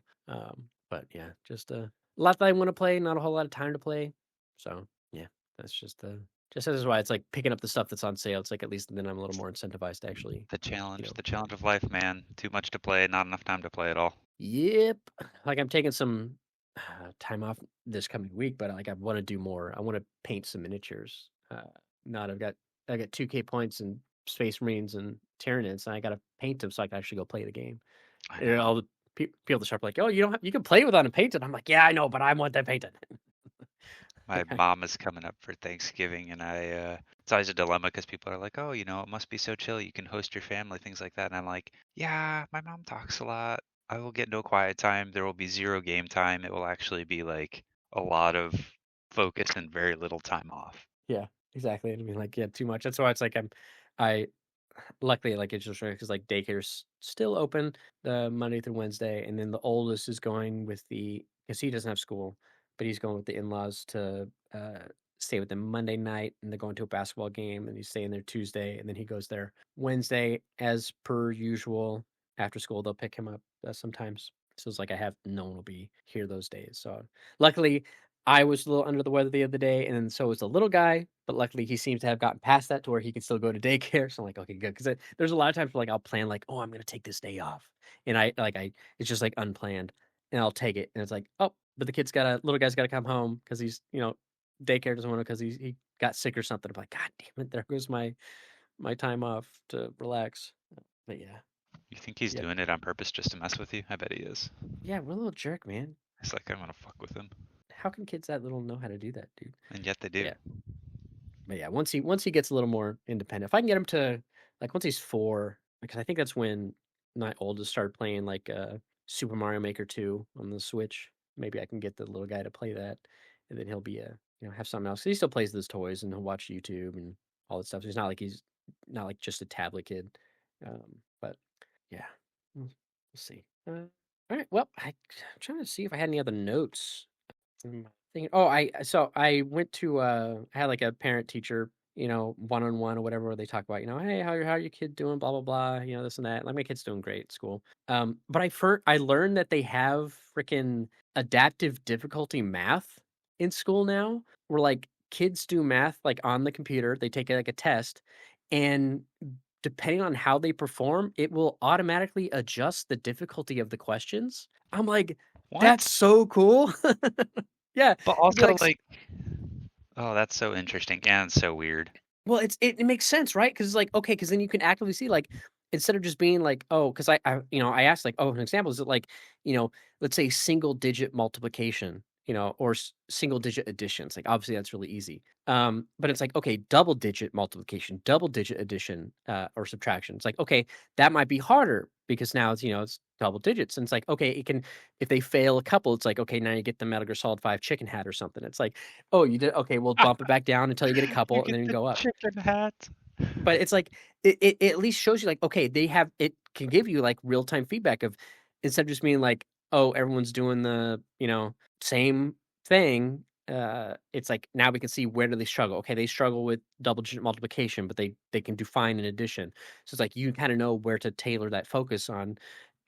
But yeah, just a lot that I want to play, not a whole lot of time to play. So yeah, that's just this is why it's like picking up the stuff that's on sale. It's like at least then I'm a little more incentivized to actually, you know. The challenge of life, man. Too much to play, not enough time to play at all. Yep. Like I'm taking some time off this coming week, but like I want to do more. I want to paint some miniatures. Not I got 2K points and Space Marines and Tyranids, and I got to paint them so I can actually go play the game. I And know. all the people at the shop are like, "Oh, you don't have, you can play without them painted." I'm like, "Yeah, I know, but I want them painted." My mom is coming up for Thanksgiving, and it's always a dilemma because people are like, oh, it must be so chill. You can host your family, things like that. And I'm like, yeah, my mom talks a lot. I will get no quiet time. There will be zero game time. It will actually be like a lot of focus and very little time off. Yeah, exactly. I mean, like, yeah, too much. That's why it's like I luckily, like, it's just because like daycare's still open the Monday through Wednesday, and then the oldest is going with because he doesn't have school, but he's going with the in-laws to stay with them Monday night, and they're going to a basketball game, and he's staying there Tuesday, and then he goes there Wednesday as per usual. After school, they'll pick him up sometimes. So it's like I have no one will be here those days. So luckily, I was a little under the weather the other day, and so was the little guy. But luckily, he seems to have gotten past that to where he can still go to daycare. So I'm like, okay, good. Because there's a lot of times where, like I'll plan like, oh, I'm gonna take this day off, and I it's just like unplanned, and I'll take it, and it's like, oh, but the little guy's got to come home because he's daycare doesn't want to because he got sick or something. I'm like, God damn it, there goes my time off to relax. But yeah, You think he's yeah, doing it on purpose just to mess with you? I bet he is. yeah, we're a little jerk, man. It's like, I'm gonna fuck with him. How can kids that little know how to do that, dude? And yet they But do. yeah. But yeah, once he gets a little more independent, if I can get him to like once he's 4, because I think that's when my oldest started playing like Super Mario Maker 2 on the Switch. Maybe I can get the little guy to play that, and then he'll be have something else. He still plays with his toys and he'll watch YouTube and all that stuff. So he's not like just a tablet kid. But yeah, we'll see. All right. Well, I'm trying to see if I had any other notes. Oh, I went to I had like a parent teacher, one on one or whatever, where they talk about, hey, how your kid doing, blah blah blah, this and that. Like my kid's doing great at school. But I learned that they have freaking adaptive difficulty math in school now, where like kids do math like on the computer, they take like a test, and depending on how they perform, it will automatically adjust the difficulty of the questions. I'm like, that's What? so cool. Yeah, But it'd be also like like, oh, that's so interesting and so weird. well, it makes sense, right? Because it's like, okay, because then you can actively see, like, instead of just being like, oh, because I asked, like, oh, an example, is it like, let's say single digit multiplication, or single digit additions? Like, obviously, that's really easy. But it's like, okay, double digit multiplication, double digit addition, or subtraction. It's like, okay, that might be harder because now it's double digits. And it's like, okay, if they fail a couple, it's like, okay, now you get the Metal Gear Solid 5 chicken hat or something. It's like, oh, you did okay, we'll bump it back down until you get a You couple, and get then you the go up. chicken hat. But it's like it at least shows you like, okay, it can give you like real-time feedback of instead of just being like, oh, everyone's doing the, same thing, it's like now we can see where do they struggle. Okay, they struggle with double digit multiplication, but they can do fine in addition. So it's like you kind of know where to tailor that focus on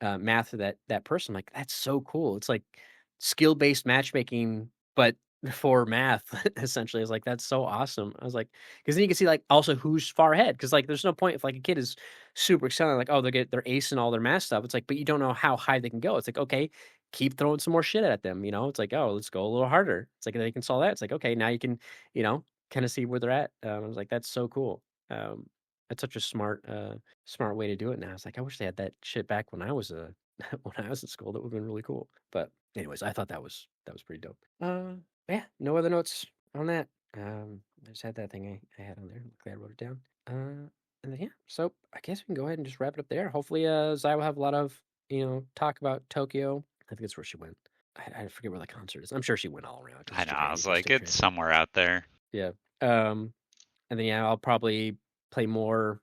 math for that person. Like that's so cool. It's like skill based matchmaking, but for math essentially. Is like that's so awesome. I was like, because then you can see like also who's far ahead. Because like there's no point if like a kid is super excelling, like oh they're acing all their math stuff. It's like, but you don't know how high they can go. It's like okay, keep throwing some more shit at them, you know? It's like, "Oh, let's go a little harder." It's like they can solve that. It's like, okay, now you can, kinda see where they're at. I was like, "That's so cool." That's such a smart way to do it now. It's like, I wish they had that shit back when I was, when I was in school. That would've been really cool. But anyways, I thought that was pretty dope. Yeah, no other notes on that. I just had that thing I had on there. Luckily, I wrote it down. And then, yeah, so I guess we can go ahead and just wrap it up there. Hopefully, Zai will have a lot of, talk about Tokyo. I think that's where she went. I forget where the concert is. I'm sure she went all around because I it's know. I Japan. You was can just like, take it's transit. somewhere out there. Yeah. And then yeah, I'll probably play more.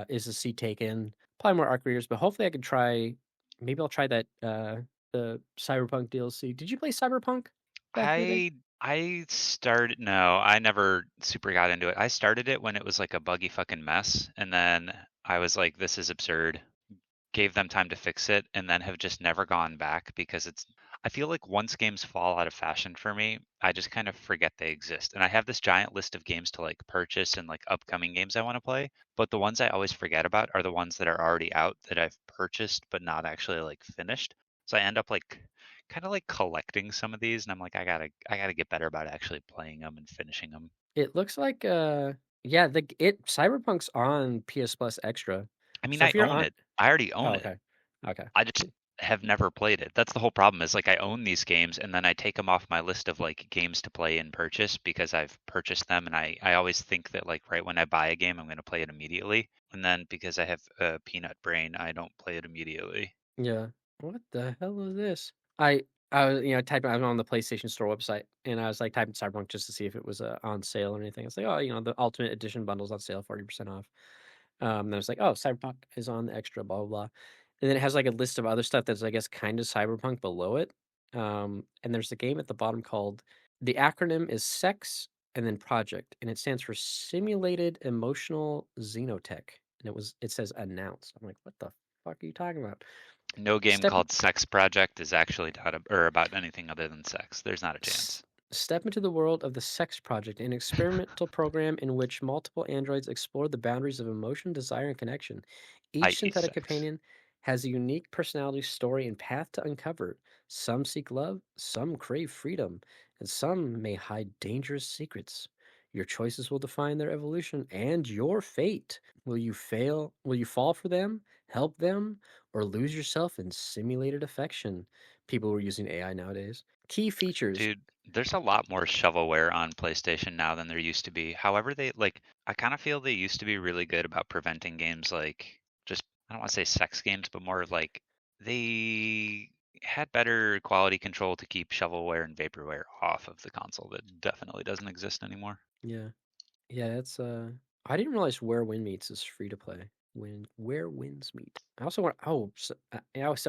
Is the Sea Taken? Probably more Arc Readers, but hopefully I could try. Maybe I'll try that. The Cyberpunk DLC. Did you play Cyberpunk back in the day? I started no, I never super got into it. I started it when it was like a buggy fucking mess, and then I was like, this is absurd. Gave them time to fix it, and then have just never gone back because I feel like once games fall out of fashion for me, I just kind of forget they exist. And I have this giant list of games to like purchase and like upcoming games I want to play, but the ones I always forget about are the ones that are already out that I've purchased but not actually like finished. So I end up like kind of like collecting some of these, and I'm like, I gotta get better about actually playing them and finishing them. It looks like yeah, it Cyberpunk's on PS Plus Extra. I mean, So I if you're own on it. I already Oh, own it. okay. Okay. I just have never played it. That's the whole problem is like I own these games and then I take them off my list of like games to play and purchase because I've purchased them, and I always think that like right when I buy a game I'm going to play it immediately. And then because I have a peanut brain, I don't play it immediately. Yeah. What the hell is this? I was, typing I was on the PlayStation Store website and I was like typing Cyberpunk just to see if it was on sale or anything. It's like, oh, the Ultimate Edition bundle's on sale, 40% off. Then it's like, oh, Cyberpunk is on the extra, blah blah blah. And then it has like a list of other stuff that's I guess kind of Cyberpunk below it. And there's a game at the bottom called the acronym is SEX and then Project, and it stands for Simulated Emotional Xenotech. And it says announced. I'm like, what the fuck are you talking about? No game Step called Sex Project is actually or about anything other than sex. There's not a S- chance. Step into the world of the Sex Project, an experimental program in which multiple androids explore the boundaries of emotion, desire, and connection. I Each hate synthetic sex. companion has a unique personality, story, and path to uncover. Some seek love, some crave freedom, and some may hide dangerous secrets. Your choices will define their evolution and your fate. Will you fail? Will you fall for them, help them, or lose yourself in simulated affection? People were using AI nowadays. Key features. Dude, there's a lot more shovelware on PlayStation now than there used to be. However, I kind of feel they used to be really good about preventing games like just, I don't want to say sex games, but more of like they had better quality control to keep shovelware and vaporware off of the console. That definitely doesn't exist anymore. Yeah. Yeah, it's I didn't realize Where Wind Meets is free to play. Where Winds Meet. I also want I also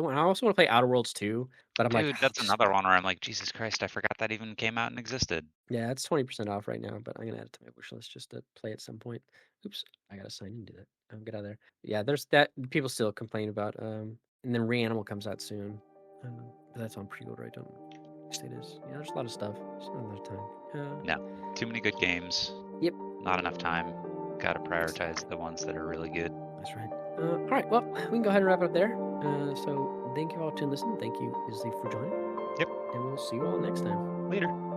want to play Outer Worlds 2, but I'm like, Dude, oh, that's another one where I'm like, Jesus Christ, I forgot that even came out and existed. yeah, it's 20% off right now, but I'm gonna add it to my wish list just to play at some point. Oops, I gotta sign into that. Get out of there. Yeah, there's that people still complain about and then Reanimal comes out soon. But that's on pre-order. I don't know which state it is. Yeah, there's a lot of stuff. There's not a lot of time. No, too many good games, Yep, not enough time. Got to prioritize the ones that are really good. that's right. All right, well, we can go ahead and wrap it up there. So thank you all to listen. Thank you, Isli, for joining. Yep, And we'll see you all next time. later.